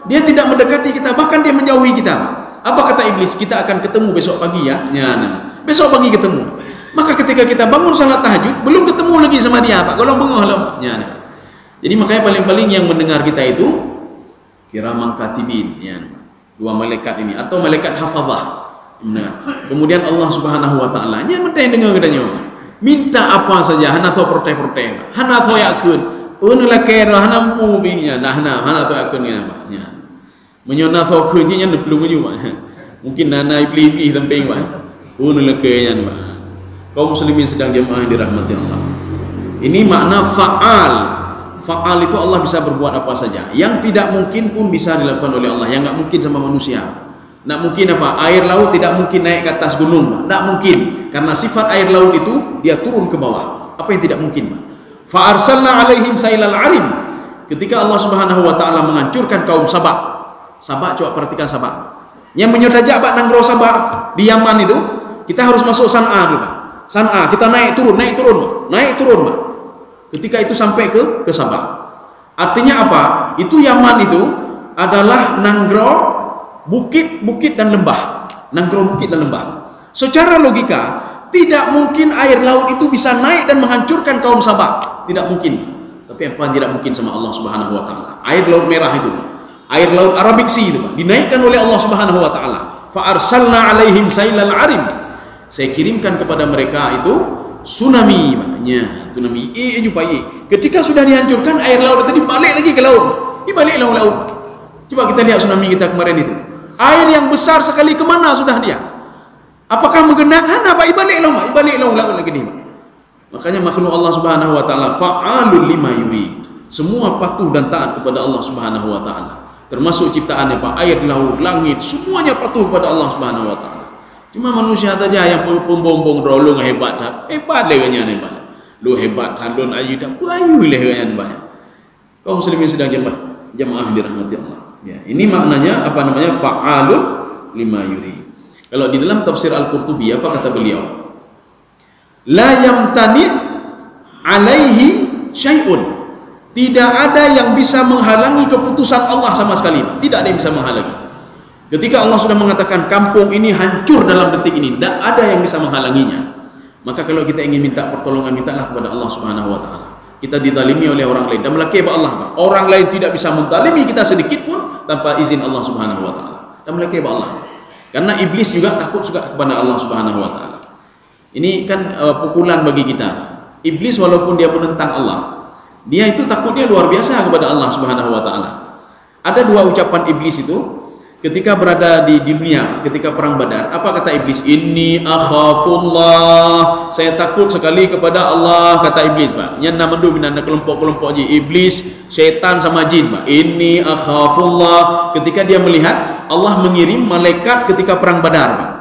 Dia tidak mendekati kita, bahkan dia menjauhi kita. Apa kata iblis? Kita akan ketemu besok pagi ya. Besok pagi ketemu. Maka ketika kita bangun salat tahajud, belum ketemu lagi sama dia, Pak. Golong bengong lah. Jadi makanya paling-paling yang mendengar kita itu kiraman katibin, dua malaikat ini atau malaikat hafazah. Kemudian Allah Subhanahu wa taala nya menteh dengar katanya. Minta apa saja, hana tho proteh-proteh. Hana tho yakeun. Unlah kera hana mampu binya. Hana tho yakeun nya. Menyona tho keunnya nepelung juga. Mungkin nana iblis tempeng, Pak. Unlah kenya, Pak. Kaum muslimin sedang jemaah dirahmati Allah. Ini makna fa'al. Fa'al itu Allah bisa berbuat apa saja. Yang tidak mungkin pun bisa dilakukan oleh Allah. Yang enggak mungkin sama manusia. Enggak mungkin apa? Air laut tidak mungkin naik ke atas gunung. Enggak mungkin. Karena sifat air laut itu dia turun ke bawah. Apa yang tidak mungkin? Fa arsalna alaihim sailal arim. Ketika Allah Subhanahu wa taala menghancurkan kaum Sabak. Sabak, coba perhatikan Sabak. Yang menyodajak Pak Nanggro Sabak di Yaman itu, kita harus masuk San'a dulu, Pak. San'a, kita naik turun, Pak. Ketika itu sampai ke Sabak. Artinya apa? Itu Yaman itu adalah Nanggro bukit-bukit dan lembah. Nanggro bukit dan lembah. Secara logika, tidak mungkin air laut itu bisa naik dan menghancurkan kaum Sabak. Tidak mungkin. Tapi apa yang tidak mungkin sama Allah Subhanahu wa taala? Air laut merah itu, air laut Arabic Sea itu, dinaikkan oleh Allah Subhanahu wa taala. Fa arsalna alaihim sailal arim. Saya kirimkan kepada mereka itu tsunami, maknanya tsunami. Ketika sudah dihancurkan air laut tadi balik lagi ke laut. Balik laut. Coba kita lihat tsunami kita kemarin itu. Air yang besar sekali kemana sudah dia? Apakah menggenang? Balik laut lagi ni. Makanya makhluk Allah Subhanahu wa taala fa'alul lima yurid. Semua patuh dan taat kepada Allah Subhanahu wa taala. Termasuk ciptaannya, Pak, air, laut, langit, semuanya patuh kepada Allah Subhanahu wa taala. Cuma manusia saja yang pembombong rolong hebat leganya hebat. Lu hebat handon ayu dah ayu leganya banyak. Kaum muslimin sedang jemaah dirahmati Allah. Ya, ini maknanya apa namanya? Fa'alul lima yurid. Kalau di dalam tafsir Al-Qurtubi apa kata beliau? La yamtani alaihi syai'un. Tidak ada yang bisa menghalangi keputusan Allah sama sekali. Tidak ada yang bisa menghalangi. Ketika Allah sudah mengatakan kampung ini hancur dalam detik ini, tidak ada yang bisa menghalanginya. Maka kalau kita ingin minta pertolongan, mintalah kepada Allah Subhanahu wa taala. Kita dizalimi oleh orang lain dan melakei Allah. Orang lain tidak bisa menzalimi kita sedikit pun tanpa izin Allah Subhanahu wa taala. Dan melakei Allah. Karena iblis juga takut kepada Allah Subhanahu wa taala. Ini kan pukulan bagi kita. Iblis walaupun dia menentang Allah, dia itu takutnya luar biasa kepada Allah Subhanahu wa taala. Ada dua ucapan iblis itu ketika berada di dunia, ketika perang Badar. Apa kata iblis? Inni akhafullah. Saya takut sekali kepada Allah, kata iblis, Pak. Nyana mendu binana kelompok-kelompok ji iblis, syaitan sama jin, Pak. Inni akhafullah. Ketika dia melihat Allah mengirim malaikat ketika perang Badar, Pak.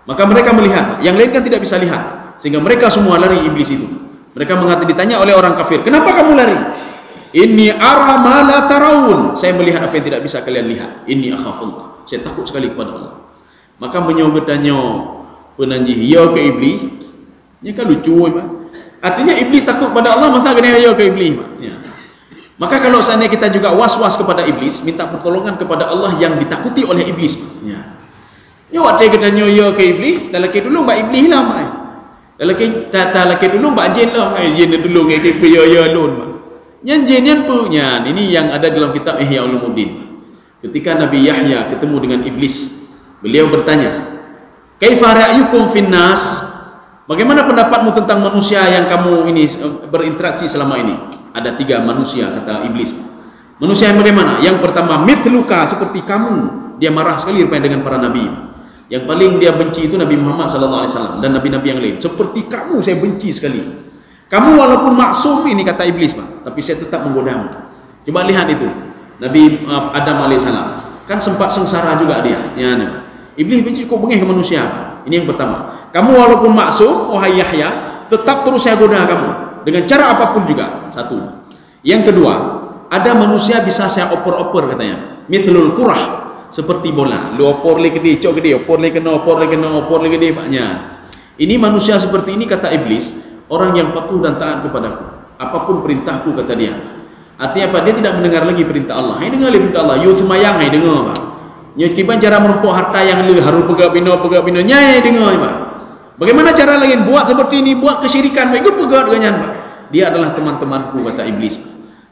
Maka mereka melihat, yang lain kan tidak bisa lihat. Sehingga mereka semua lari iblis itu. Mereka ditanya oleh orang kafir, "Kenapa kamu lari?" Inni ara ma la tarawun. Saya melihat apa yang tidak bisa kalian lihat. Inni akhafullah. Saya takut sekali kepada Allah. Maka bertanya penanjih, "Ya ke iblis?" Ini kan lucu, Pak. Artinya iblis takut kepada Allah, masa kena ya ke iblis, Pak. Ya. Maka kalau seandainya kita juga was-was kepada iblis, minta pertolongan kepada Allah yang ditakuti oleh iblis, Pak. Ya. Ya waktu katanya ya ke iblis, dah laki dulu mbak iblis lah, Pak. Dah laki dulu mbak jin lah, jin dulu ke ya lun. Yang jin punya ini yang ada dalam kitab Ihya Ulumuddin. Ketika Nabi Yahya ketemu dengan iblis, beliau bertanya, "Kaifa ra'yukum finnas?" Bagaimana pendapatmu tentang manusia yang kamu ini berinteraksi selama ini? Ada 3 manusia, kata iblis. Manusia yang bagaimana? Yang pertama, mithluka, seperti kamu. Dia marah sekali rupanya dengan para nabi. Yang paling dia benci itu Nabi Muhammad SAW dan nabi-nabi yang lain. Seperti kamu saya benci sekali. Kamu walaupun maksum ini, kata iblis, Pak, tapi saya tetap menggodamu. Coba lihat itu Nabi Adam alaihissalam kan sempat sengsara juga dia. Ya, iblis benci cukup bengih ke manusia. Ini yang pertama. Kamu walaupun maksum, wahai Yahya, tetap terus saya goda kamu dengan cara apapun juga. Satu. Yang kedua, ada manusia bisa saya oper-oper katanya. Mithlul qurah, seperti bola. Lu opor le gede, cok gede, opor le kena, opor le gede, Paknya. Ini manusia seperti ini, kata iblis, orang yang patuh dan taat kepadaku, apapun perintahku, kata dia. Artinya apa? Dia tidak mendengar lagi perintah Allah. Hai dengar perintah Allah, you semayang, hai dengar apa? Nyo kiban cara menumpuk harta yang lu harus pegak bina nyai dengar apa? Bagaimana cara lain buat seperti ini, buat kesyirikan, ikut pegak dengan Pak. Dia adalah teman-temanku, kata iblis.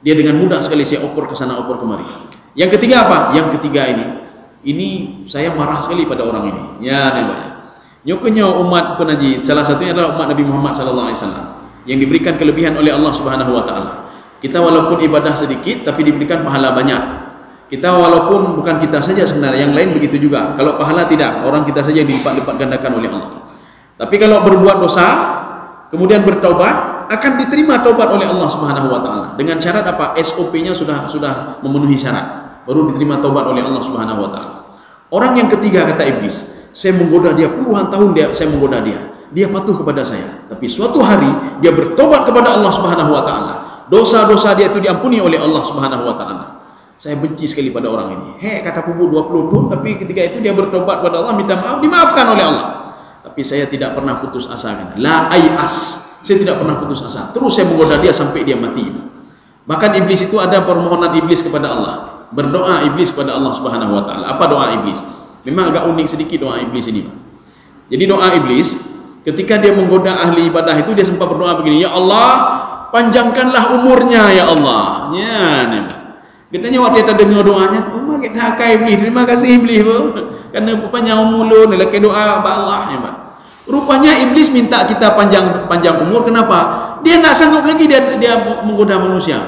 Dia dengan mudah sekali saya oper ke sana, oper kemari. Yang ketiga apa? Yang ketiga ini saya marah sekali pada orang ini. Ya, nih Pak. Nyokonya umat penaji, salah satunya adalah umat Nabi Muhammad SAW yang diberikan kelebihan oleh Allah Subhanahu Wa Taala. Kita walaupun ibadah sedikit, tapi diberikan pahala banyak. Kita walaupun bukan kita saja sebenarnya, yang lain begitu juga. Kalau pahala tidak, orang kita saja yang dilipat-lipat gandakan oleh Allah. Tapi kalau berbuat dosa, kemudian bertaubat, akan diterima taubat oleh Allah Subhanahu Wa Taala. Dengan syarat apa? SOP-nya sudah memenuhi syarat, baru diterima taubat oleh Allah Subhanahu Wa Taala. Orang yang ketiga, kata iblis, saya menggoda dia puluhan tahun, saya menggoda dia. Dia patuh kepada saya. Tapi suatu hari dia bertobat kepada Allah Subhanahu Wa Taala. Dosa-dosa dia itu diampuni oleh Allah Subhanahu Wa Taala. Saya benci sekali pada orang ini. Kata pupu 20 tahun, tapi ketika itu dia bertobat kepada Allah, minta maaf, dimaafkan oleh Allah. Tapi saya tidak pernah putus asa, kan? La ayas. Saya tidak pernah putus asa. Terus saya menggoda dia sampai dia mati. Bahkan iblis itu ada permohonan iblis kepada Allah. Berdoa iblis kepada Allah Subhanahu Wa Taala. Apa doa iblis? Memang agak unik sedikit doa iblis ini. Jadi doa iblis ketika dia menggoda ahli ibadah itu, dia sempat berdoa begini, ya Allah, panjangkanlah umurnya ya Allah. Ya, nih. Katanya waktu dia dengar doanya, oh kita akai iblis, terima kasih iblis karena panjang umur lu, lelaki doa Allah ya, Pak. Rupanya iblis minta kita panjang umur. Kenapa? Dia nak sanggup lagi dia menggoda manusia.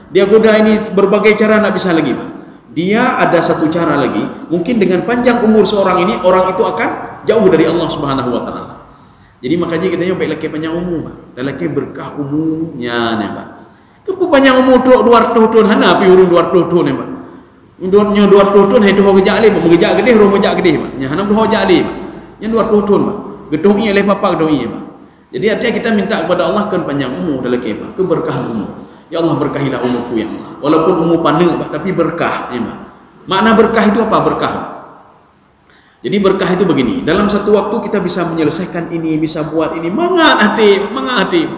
Dia goda ini berbagai cara, nak bisa lagi, Pak. Dia ada satu cara lagi, mungkin dengan panjang umur seorang ini, orang itu akan jauh dari Allah Subhanahu Wa Taala. Jadi makanya katanya baik laki panjang umur, dan laki berkah umurnya, nih Pak. Kepu panjang umur tu 200 tahun, hana pi urung 200 tahun, nih Pak. Nyo 200 tahun, hai doh gejak le, mengejak gede, roh gejak gede, Pak. Nya hana doh gejak le, Pak. Nya 200 tahun, Pak. Gedung ini oleh papa gedung ini, Pak. Jadi artinya kita minta kepada Allah kan panjang umur dalam Pak, keberkahan umur. Ya Allah, berkahilah umurku ya Allah. Walaupun umur pandang, Pak, tapi berkah, ya Pak. Makna berkah itu apa? Berkah. Jadi berkah itu begini, dalam satu waktu kita bisa menyelesaikan ini, bisa buat ini, mangat hati.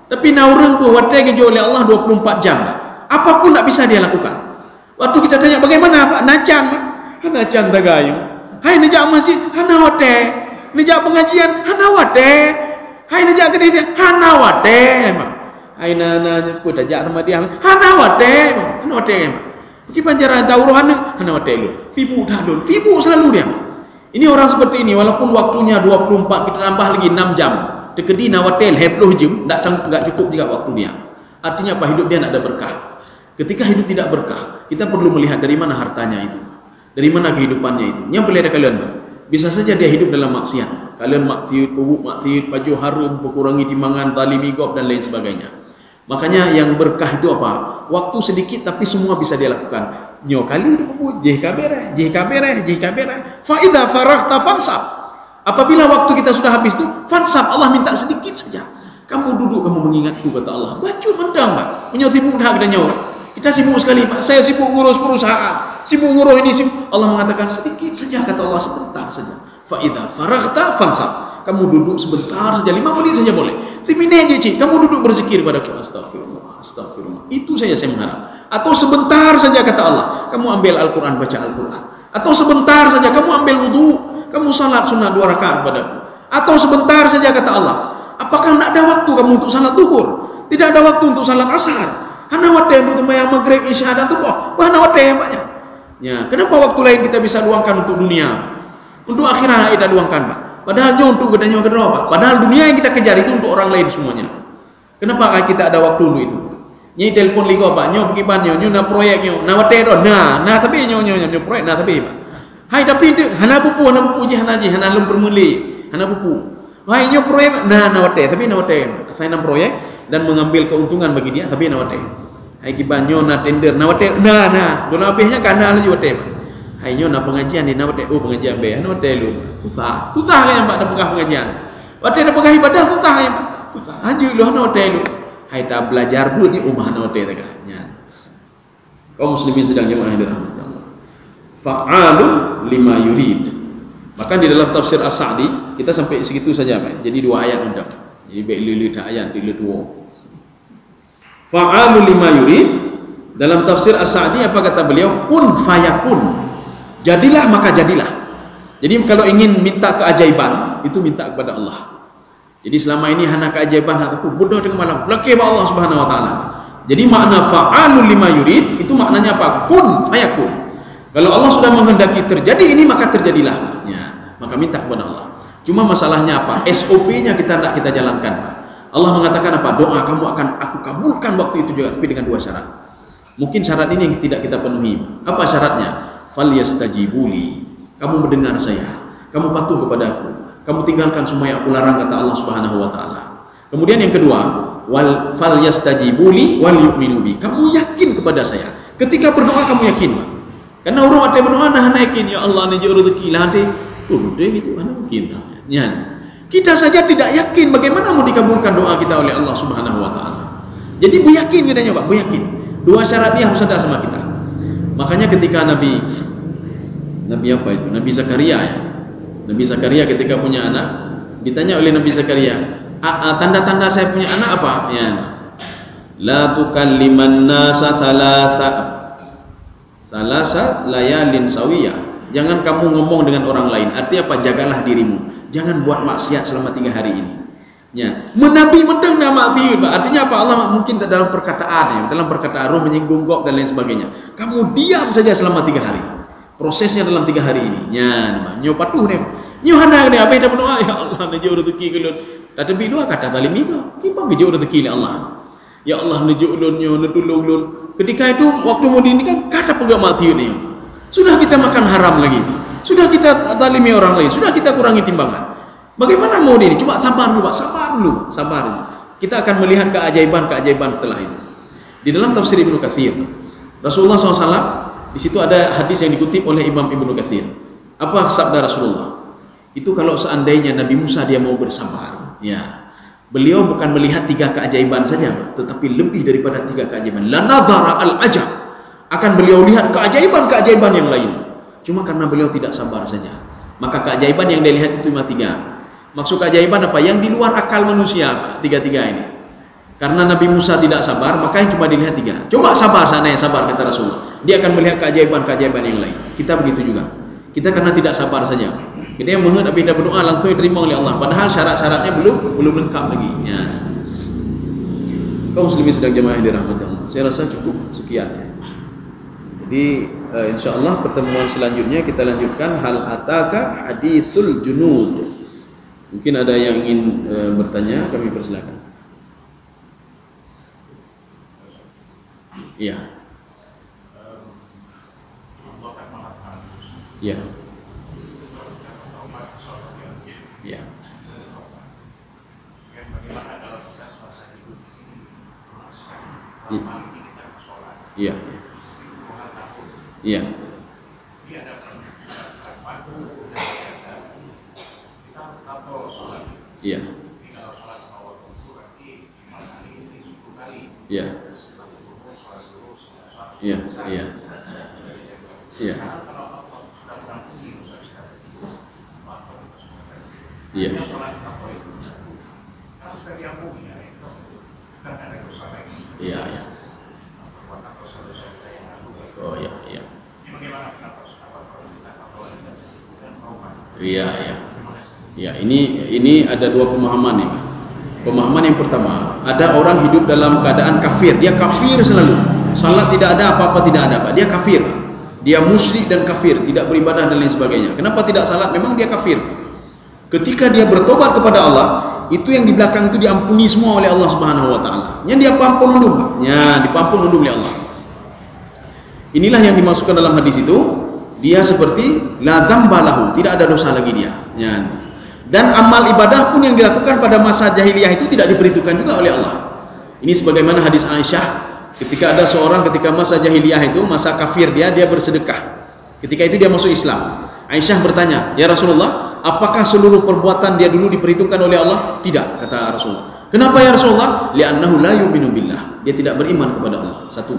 Tapi naureng tu watai kejo oleh Allah 24 jam. Apapun tak bisa dia lakukan. Waktu kita tanya bagaimana Pak? Nacan, Pak. Nacan tagayu. Hai nejak masjid, hana watai. Nejak pengajian, hana watai. Hai nejak kedai, hana watai, Pak. Hai nana pun tajak sama dia, hana watai, Pak. Kita panjaran daurah hana watai lu. Tipu selalu dia. Ini orang seperti ini, walaupun waktunya 24, kita tambah lagi 6 jam. Tekedi nawatel 20 jam, tak cukup juga waktu dia. Artinya apa? Hidup dia tak ada berkah. Ketika hidup tidak berkah, kita perlu melihat dari mana hartanya itu, dari mana kehidupannya itu. Yang pelihara kalian, bisa saja dia hidup dalam maksiat. Kalian maksiat, paju harum, kurangi timangan, tali migop dan lain sebagainya. Makanya yang berkah itu apa? Waktu sedikit tapi semua bisa dia lakukan. Nyo kali udah puput, jih kabere. Fa idza faraghta fansab. Apabila waktu kita sudah habis tu, fansab, Allah minta sedikit saja. Kamu duduk, kamu mengingatku, kata Allah. Baju mendang, Pak. Punya sibuk dah kita nyawa. Kita sibuk sekali, Pak. Saya sibuk ngurus perusahaan, sibuk ngurus ini, sibuk. Allah mengatakan sedikit saja, kata Allah, sebentar saja. Fa idza faraghta fansab. Kamu duduk sebentar saja, 5 menit saja boleh. Timine aja, Cik. Kamu duduk berzikir padaku. Astagfirullah. Itu saja saya mengharap. Atau sebentar saja, kata Allah, kamu ambil Al-Quran, baca Al-Quran. Atau sebentar saja kamu ambil wudu, kamu salat sunat 2 rakaat padaku. Atau sebentar saja, kata Allah, apakah tidak ada waktu kamu untuk salat duhur? Tidak ada waktu untuk salat asar? Hana wate untuk sembahyang maghrib, isya dan subuh. Hana wate yang banyak. Ya, kenapa waktu lain kita bisa luangkan untuk dunia? Untuk akhirat kita luangkan, Pak. Padahal untuk gedanya kedua, Pak. Padahal dunia yang kita kejar itu untuk orang lain semuanya. Kenapa kita ada waktu untuk itu? Nyi telepon ligo, Pak. Nyo pergi ban nyo na proyek nyo, na wate do. Nah tapi nyo proyek na tapi, Pak. Hai tapi hana pupu je hana lum permuli. Hana pupu. Hai nyo proyek na wate tapi na wate. Saya nam proyek dan mengambil keuntungan bagi dia tapi na wate. Hai kiban nyo na tender na wate. Nah guna habisnya kana lagi wate. Hai nyo na pengajian di na wate. Oh pengajian be na wate lu. Susah kan Pak, ada pegah pengajian. Wate ada pegah ibadah susah ya, Pak. Susah. Anjir lu na wate lu. Hai tak belajar dulu ni umah na wate taganya. Kaum muslimin sedang jemaah yang dirahmati Allah. Fa'alun lima yurid. Bahkan di dalam tafsir As-Sa'di kita sampai segitu saja, Pak. Jadi 2 ayat udah. Jadi baik lilit ayat di dua. Fa'alul lima yurid. Dalam tafsir As-Sa'di apa kata beliau? Kun fayakun. Jadilah maka jadilah. Jadi kalau ingin minta keajaiban, itu minta kepada Allah. Jadi selama ini hana keajaiban aku bodoh dengan malam. Laki Allah Subhanahu wa taala. Jadi makna fa'alul lima yurid itu maknanya apa? Kun fayakun. Kalau Allah sudah menghendaki terjadi ini maka terjadilah. Ya, maka minta kepada Allah. Cuma masalahnya apa? SOP-nya kita tidak kita jalankan. Allah mengatakan apa? Doa kamu akan aku kabulkan waktu itu juga, tapi dengan 2 syarat. Mungkin syarat ini yang tidak kita penuhi. Apa syaratnya? Falyastajibuli. Kamu mendengar saya, kamu patuh kepadaku, kamu tinggalkan semua yang aku larang, kata Allah Subhanahu wa taala. Kemudian yang kedua, wal falyastajibuli wal yu'minu bi. Kamu yakin kepada saya. Ketika berdoa kamu yakin. Karena orang ada berdoa nah yakin, ya Allah ni rezeki lah nanti. Tuh deh gitu mana mungkin ya. Kita saja tidak yakin bagaimana mau dikabulkan doa kita oleh Allah Subhanahu wa taala. Jadi bu yakin katanya, Pak, bu yakin. 2 syarat ini harus ada sama kita. Makanya ketika Nabi apa itu? Nabi Zakaria ya. Nabi Zakaria ketika punya anak, ditanya oleh Nabi Zakaria, tanda-tanda saya punya anak apa? Ya. La tukalliman nasa thalatha layalin sawiyah. Jangan kamu ngomong dengan orang lain. Artinya apa? Jagalah dirimu. Jangan buat maksiat selama 3 hari ini. Ya, menabi medeng nama artinya apa? Allah mungkin dalam perkataan ya, dalam perkataan roh menyinggung gok dan lain sebagainya. Kamu diam saja selama 3 hari. Prosesnya dalam 3 hari ini. Ya, nyo patuh deh. Nyo hana ne apa dah berdoa ya Allah nejo rezeki kelun. Tak tebi doa kata talimi kau. Kipa nejo rezeki ni Allah. Ya Allah nejo ulun nyo netulung ulun. Ketika itu waktu mau ini kan kata pegang mati ni. Sudah kita makan haram lagi. Sudah kita talimi orang lain. Sudah kita kurangi timbangan. Bagaimana mau ini? Cuma sabar dulu, Pak. Sabar dulu. Sabar. Kita akan melihat keajaiban-keajaiban setelah itu. Di dalam tafsir Ibnu Katsir, Rasulullah SAW, di situ ada hadis yang dikutip oleh Imam Ibnu Katsir. Apa sabda Rasulullah? Itu kalau seandainya Nabi Musa dia mau bersabar, ya, beliau bukan melihat 3 keajaiban saja, tetapi lebih daripada 3 keajaiban. La nadhara al-ajab. Akan beliau lihat keajaiban-keajaiban yang lain. Cuma karena beliau tidak sabar saja. Maka keajaiban yang dia lihat itu cuma 3. Maksud keajaiban apa? Yang di luar akal manusia, 3 ini. Karena Nabi Musa tidak sabar, maka yang cuma dilihat 3. Coba sabar sana yang sabar, kata Rasulullah. Dia akan melihat keajaiban-keajaiban yang lain. Kita begitu juga. Kita karena tidak sabar saja. Kita yang mengenai Nabi berdoa langsung diterima oleh Allah. Padahal syarat-syaratnya belum lengkap lagi. Ya. Kaum muslimin sedang jemaah yang dirahmati Allah. Saya rasa cukup sekian. Jadi insyaallah pertemuan selanjutnya kita lanjutkan hal ataka hadithul junud. Mungkin ada yang ingin bertanya, kami persilakan. Iya. Iya. Iya. Iya. Iya. Iya. Iya. Iya. Iya. Iya. Iya. Iya. Iya. Oh iya, iya. Iya, iya. Ya, ini ada 2 pemahaman nih. Pemahaman yang pertama, ada orang hidup dalam keadaan kafir. Dia kafir selalu. Salat tidak ada, apa-apa tidak ada, Pak. Dia kafir. Dia musyrik dan kafir, tidak beribadah dan lain sebagainya. Kenapa tidak salat? Memang dia kafir. Ketika dia bertobat kepada Allah, itu yang di belakang itu diampuni semua oleh Allah Subhanahu wa taala. Yang dia pampun undung, Pak. Ya, dipampun undung oleh Allah. Inilah yang dimasukkan dalam hadis itu. Dia seperti la dzamba lahu, tidak ada dosa lagi dia. Ya. Dan amal ibadah pun yang dilakukan pada masa jahiliyah itu tidak diperhitungkan juga oleh Allah. Ini sebagaimana hadis Aisyah, ketika ada seorang ketika masa jahiliyah itu, masa kafir dia bersedekah. Ketika itu dia masuk Islam. Aisyah bertanya, "Ya Rasulullah, apakah seluruh perbuatan dia dulu diperhitungkan oleh Allah?" "Tidak," kata Rasulullah. "Kenapa ya Rasulullah?" "Li'annahu la yu'minu billah." Dia tidak beriman kepada Allah. Satu.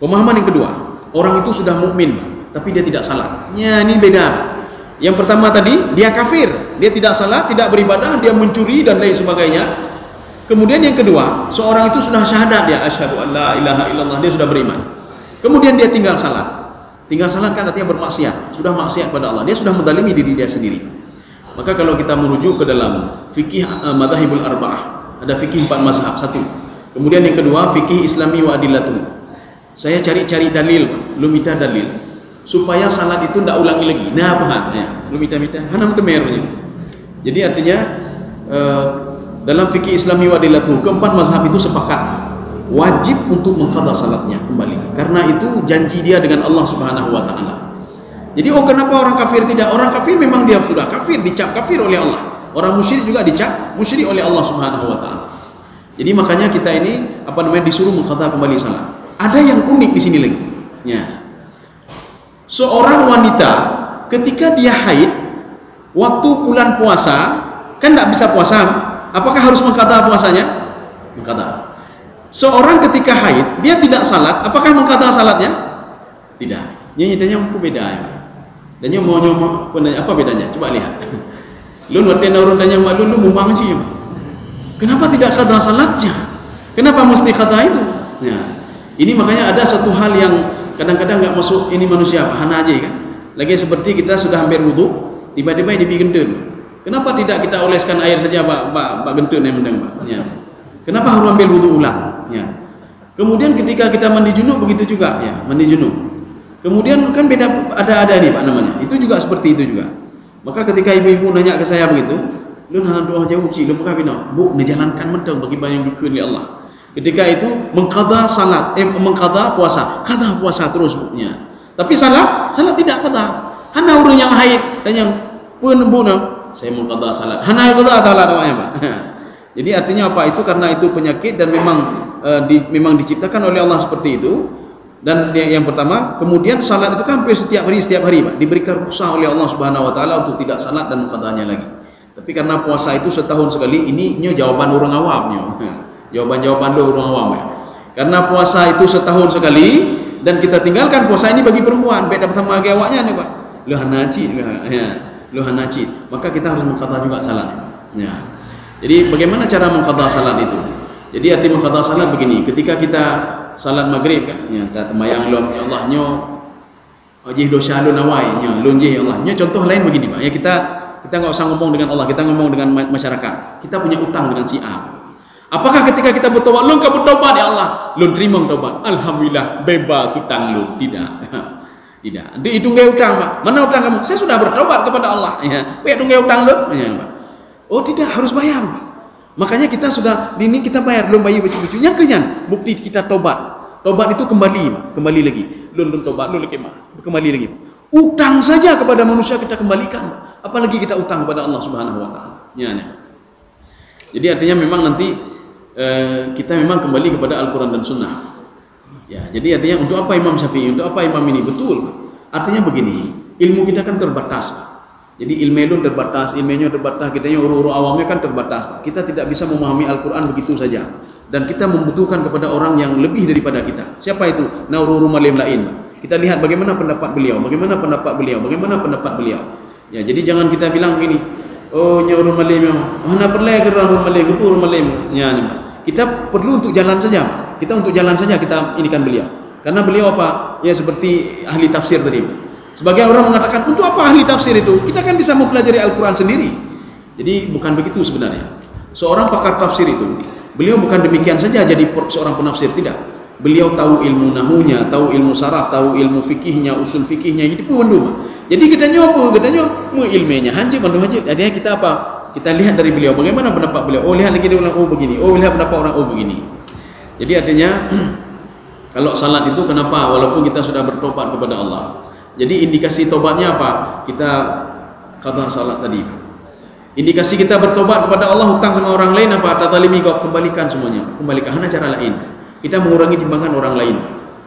Pemahaman yang kedua, orang itu sudah mukmin tapi dia tidak salat. Ya, ini beda. Yang pertama tadi, dia kafir, dia tidak salat, tidak beribadah, dia mencuri dan lain sebagainya. Kemudian yang kedua, seorang itu sudah syahadat, dia asyhadu an la ilaha illallah, dia sudah beriman. Kemudian dia tinggal salat. Tinggal salat kan artinya bermaksiat, sudah maksiat pada Allah, dia sudah menzalimi diri dia sendiri. Maka kalau kita merujuk ke dalam fikih madzhabul arba'ah, ada fikih 4 mazhab, satu. Kemudian yang kedua, fikih islami wa adillatuh. Saya cari-cari dalil, lu minta dalil supaya salat itu tidak ulangi lagi. Nah, paham ya. Lu minta hanam demer banyak. Jadi artinya dalam fikih islami wa adillatuh, keempat mazhab itu sepakat wajib untuk mengqadha salatnya kembali. Karena itu janji dia dengan Allah Subhanahu wa taala. Jadi kenapa orang kafir tidak? Orang kafir memang dia sudah kafir, dicap kafir oleh Allah. Orang musyrik juga dicap musyrik oleh Allah Subhanahu wa taala. Jadi makanya kita ini disuruh mengqadha kembali salat. Ada yang unik di sini lagi. Ya. Seorang wanita ketika dia haid waktu bulan puasa kan tidak bisa puasa, apakah harus mengqadha puasanya? Mengqadha. Seorang ketika haid dia tidak salat, apakah mengqadha salatnya? Tidak. Nyatanya apa beda ya? Dan mau apa bedanya? Coba lihat. Lu ngatain orang tanya mak lu mumang sih. Kenapa tidak qadha salatnya? Kenapa mesti qadha itu? Ya. Ini makanya ada satu hal yang kadang-kadang nggak masuk ini manusia hana aja kan. Lagi seperti kita sudah hampir wudu, tiba-tiba ini gendun. Kenapa tidak kita oleskan air saja Pak gendun yang mendeng Pak? Ya. Kenapa harus ambil wudu ulang? Ya. Kemudian ketika kita mandi junub begitu juga ya, mandi junub. Kemudian kan beda ada nih Pak namanya. Itu juga seperti itu juga. Maka ketika ibu-ibu nanya ke saya begitu, lu nak doa jauh uci, lu bukan bina, bu menjalankan mentang bagi banyak dikun oleh Allah. Ketika itu mengqadha salat, mengqadha puasa, qadha puasa terus bunya. Tapi salat tidak qadha. Hana orang yang haid dan yang penembuna, saya mengqadha salat. Hana yang qadha salat namanya Pak. Jadi artinya apa? Itu karena itu penyakit dan memang diciptakan oleh Allah seperti itu. Dan yang pertama, kemudian salat itu kan hampir setiap hari Pak, diberikan rukhsah oleh Allah Subhanahu wa taala untuk tidak salat dan mengqadhanya lagi. Tapi karena puasa itu setahun sekali, ini jawaban orang awamnya. Jawaban orang awam ya. Karena puasa itu setahun sekali dan kita tinggalkan puasa ini bagi perempuan, beda pertama bagi awaknya nih Pak. Lu hanaci ya. Lu hanaci. Maka kita harus mengqadha juga salat. Ya. Jadi bagaimana cara mengqadha salat itu? Jadi arti mengqadha salat begini, ketika kita salat maghrib kan, ya temayang lu ya Allah nyo ajih dosa lu nawai nya lunjih Allah. Nya contoh lain begini Pak. Ya kita enggak usah ngomong dengan Allah, kita ngomong dengan masyarakat. Kita punya utang dengan si A. Apakah ketika kita bertobat, lu enggak bertobat ya Allah, lu terima tobat, alhamdulillah bebas utang lu? Tidak. Tidak. Itu enggak utang Pak. Mana utang kamu? Saya sudah bertobat kepada Allah. Ya. Itu enggak utang lu? Ya, Pak. Oh tidak, harus bayar Pak. Makanya kita sudah ini kita bayar belum bayar baju-baju. Yang kenyan bukti kita tobat. Tobat itu kembali lagi. Lu tobat lu lagi kembali lagi. Utang saja kepada manusia kita kembalikan. Apalagi kita utang kepada Allah Subhanahu wa taala. Ya. Jadi artinya memang nanti kita memang kembali kepada Al-Quran dan Sunnah. Ya, jadi artinya untuk apa Imam Syafi'i, untuk apa Imam ini? Betul. Artinya begini, ilmu kita kan terbatas. Jadi ilmu terbatas, ilmunya terbatas, kitanya uru-uru awamnya kan terbatas. Kita tidak bisa memahami Al-Quran begitu saja. Dan kita membutuhkan kepada orang yang lebih daripada kita. Siapa itu? Naururu malim lain. Kita lihat bagaimana pendapat beliau, bagaimana pendapat beliau. Ya, jadi jangan kita bilang begini, oh nyaurul malim, mana perlu gerarul malim, gepur malim. Ya, kita perlu untuk jalan saja. Kita untuk jalan saja kita inikan beliau. Karena beliau apa? Ya seperti ahli tafsir tadi. Sebagai orang mengatakan, untuk apa ahli tafsir itu? Kita kan bisa mempelajari Al-Quran sendiri. Jadi bukan begitu sebenarnya. Seorang pakar tafsir itu, beliau bukan demikian saja jadi seorang penafsir, tidak. Beliau tahu ilmu nahunya, tahu ilmu saraf, tahu ilmu fikihnya, usul fikihnya, itu pun bandu. Jadi kita nyoba, mau ilmunya hanya bandu aja. Jadi kita apa? Kita lihat dari beliau bagaimana pendapat beliau. Oh lihat lagi dia ulang, oh begini. Oh lihat pendapat orang, oh begini. Jadi artinya kalau salat itu kenapa? Walaupun kita sudah bertobat kepada Allah. Jadi indikasi tobatnya apa? Kita qadha salat tadi. Indikasi kita bertobat kepada Allah, hutang sama orang lain apa? Tatalimi, kau kembalikan semuanya. Kembalikan. Hana cara lain. Kita mengurangi timbangan orang lain.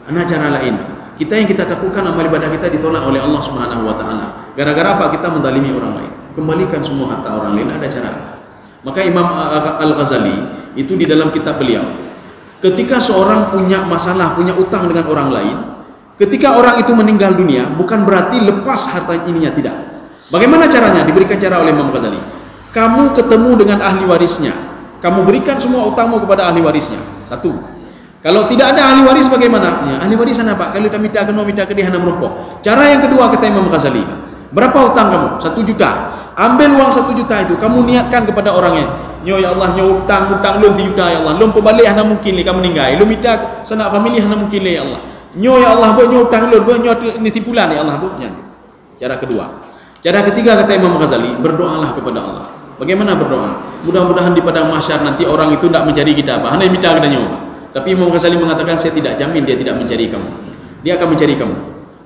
Hana cara lain. Kita yang kita takutkan amal ibadah kita ditolak oleh Allah Subhanahu wa taala. Gara-gara apa? Kita mendalimi orang lain. Kembalikan semua harta orang lain, ada cara. Maka Imam Al-Ghazali itu di dalam kitab beliau, ketika seorang punya masalah, punya utang dengan orang lain, ketika orang itu meninggal dunia, bukan berarti lepas harta ininya, tidak. Bagaimana caranya? Diberikan cara oleh Imam Ghazali. Kamu ketemu dengan ahli warisnya, kamu berikan semua utangmu kepada ahli warisnya. Satu. Kalau tidak ada ahli waris bagaimana? Ya, ahli warisan apa? Kalau kita minta ke dia hana merumpok. Cara yang kedua kata Imam Ghazali, berapa utang kamu? 1 juta. Ambil uang 1 juta itu, kamu niatkan kepada orangnya. Nyo ya Allah, nyo utang lun 1 juta ya Allah. Lun pembalik hana mungkin le kamu ninggai. Lun minta sanak family hana mungkin le ya Allah. Nyo ya Allah, buat nyo utang lun, buat nyo ni tipulan ya Allah, buatnya. Cara kedua. Cara ketiga kata Imam Ghazali, berdoalah kepada Allah. Bagaimana berdoa? Mudah-mudahan di padang mahsyar nanti orang itu tidak mencari kita apa, hanya minta kepada nyo. Tapi Imam Ghazali mengatakan saya tidak jamin dia tidak mencari kamu. Dia akan mencari kamu.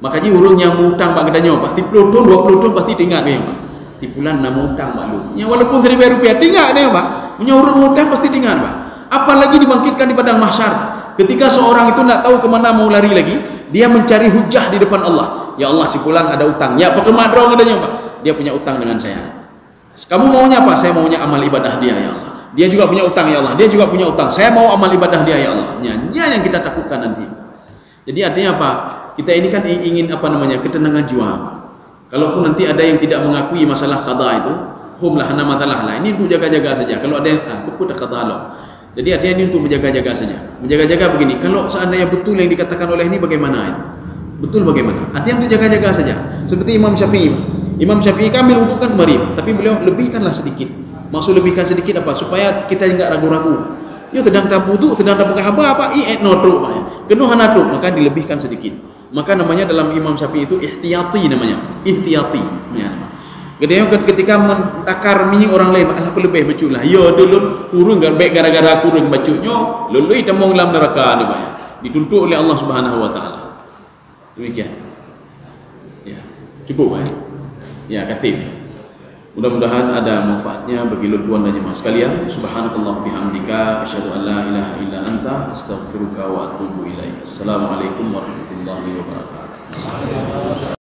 Makanya urung yang mengutang pak kepada nyo, pasti 10 tahun 20 tahun pasti ingat dia pak. Tipulan nama utang pak lu. Ya walaupun 1,000 rupiah ingat dia pak. Punya urung utang pasti ingat pak. Apalagi dibangkitkan di padang mahsyar. Ketika seorang itu tidak tahu kemana mau lari lagi, dia mencari hujah di depan Allah. Ya Allah, si fulan ada utang. Ya, pakai madrong adanya, Pak. Dia punya utang dengan saya. Kamu maunya apa? Saya maunya amal ibadah dia, ya Allah. Dia juga punya utang, ya Allah. Dia juga punya utang. Saya mau amal ibadah dia, ya Allah. Nyanyian yang kita takutkan nanti. Jadi artinya apa? Kita ini kan ingin ketenangan jiwa. Kalaupun nanti ada yang tidak mengakui masalah qada itu, hum lah hana matalah lah. Ini untuk jaga-jaga saja. Kalau ada yang aku dah qada loh. Jadi artinya ini untuk menjaga-jaga saja. Menjaga-jaga begini. Kalau seandainya betul yang dikatakan oleh ini bagaimana itu? Betul bagaimana? Artinya untuk jaga-jaga saja. Seperti Imam Syafi'i. Imam Syafi'i kami untuk kemarin, tapi beliau lebihkanlah sedikit. Maksud lebihkan sedikit apa? Supaya kita enggak ragu-ragu. Ya sedang tak wudu, sedang tak pakai apa? No truk. Kena hana truk, maka dilebihkan sedikit. Maka namanya dalam Imam Syafi'i itu ihtiyati namanya. Ihtiyati. Ya. Ketika mentakar minyak orang lain, Allah lebih becu lah. Ya dulu kurung kan baik gara-gara kurung bacunya, lalu itu mau dalam neraka ni banyak. Dituntut oleh Allah Subhanahu wa taala. Demikian. Ya, cukup ya katib. Mudah-mudahan ada manfaatnya bagi tuan dan jemaah sekalian. Subhanakallah bihamdika asyhadu an la ilaha illa anta astaghfiruka wa atubu ilaik. Assalamualaikum warahmatullahi wabarakatuh.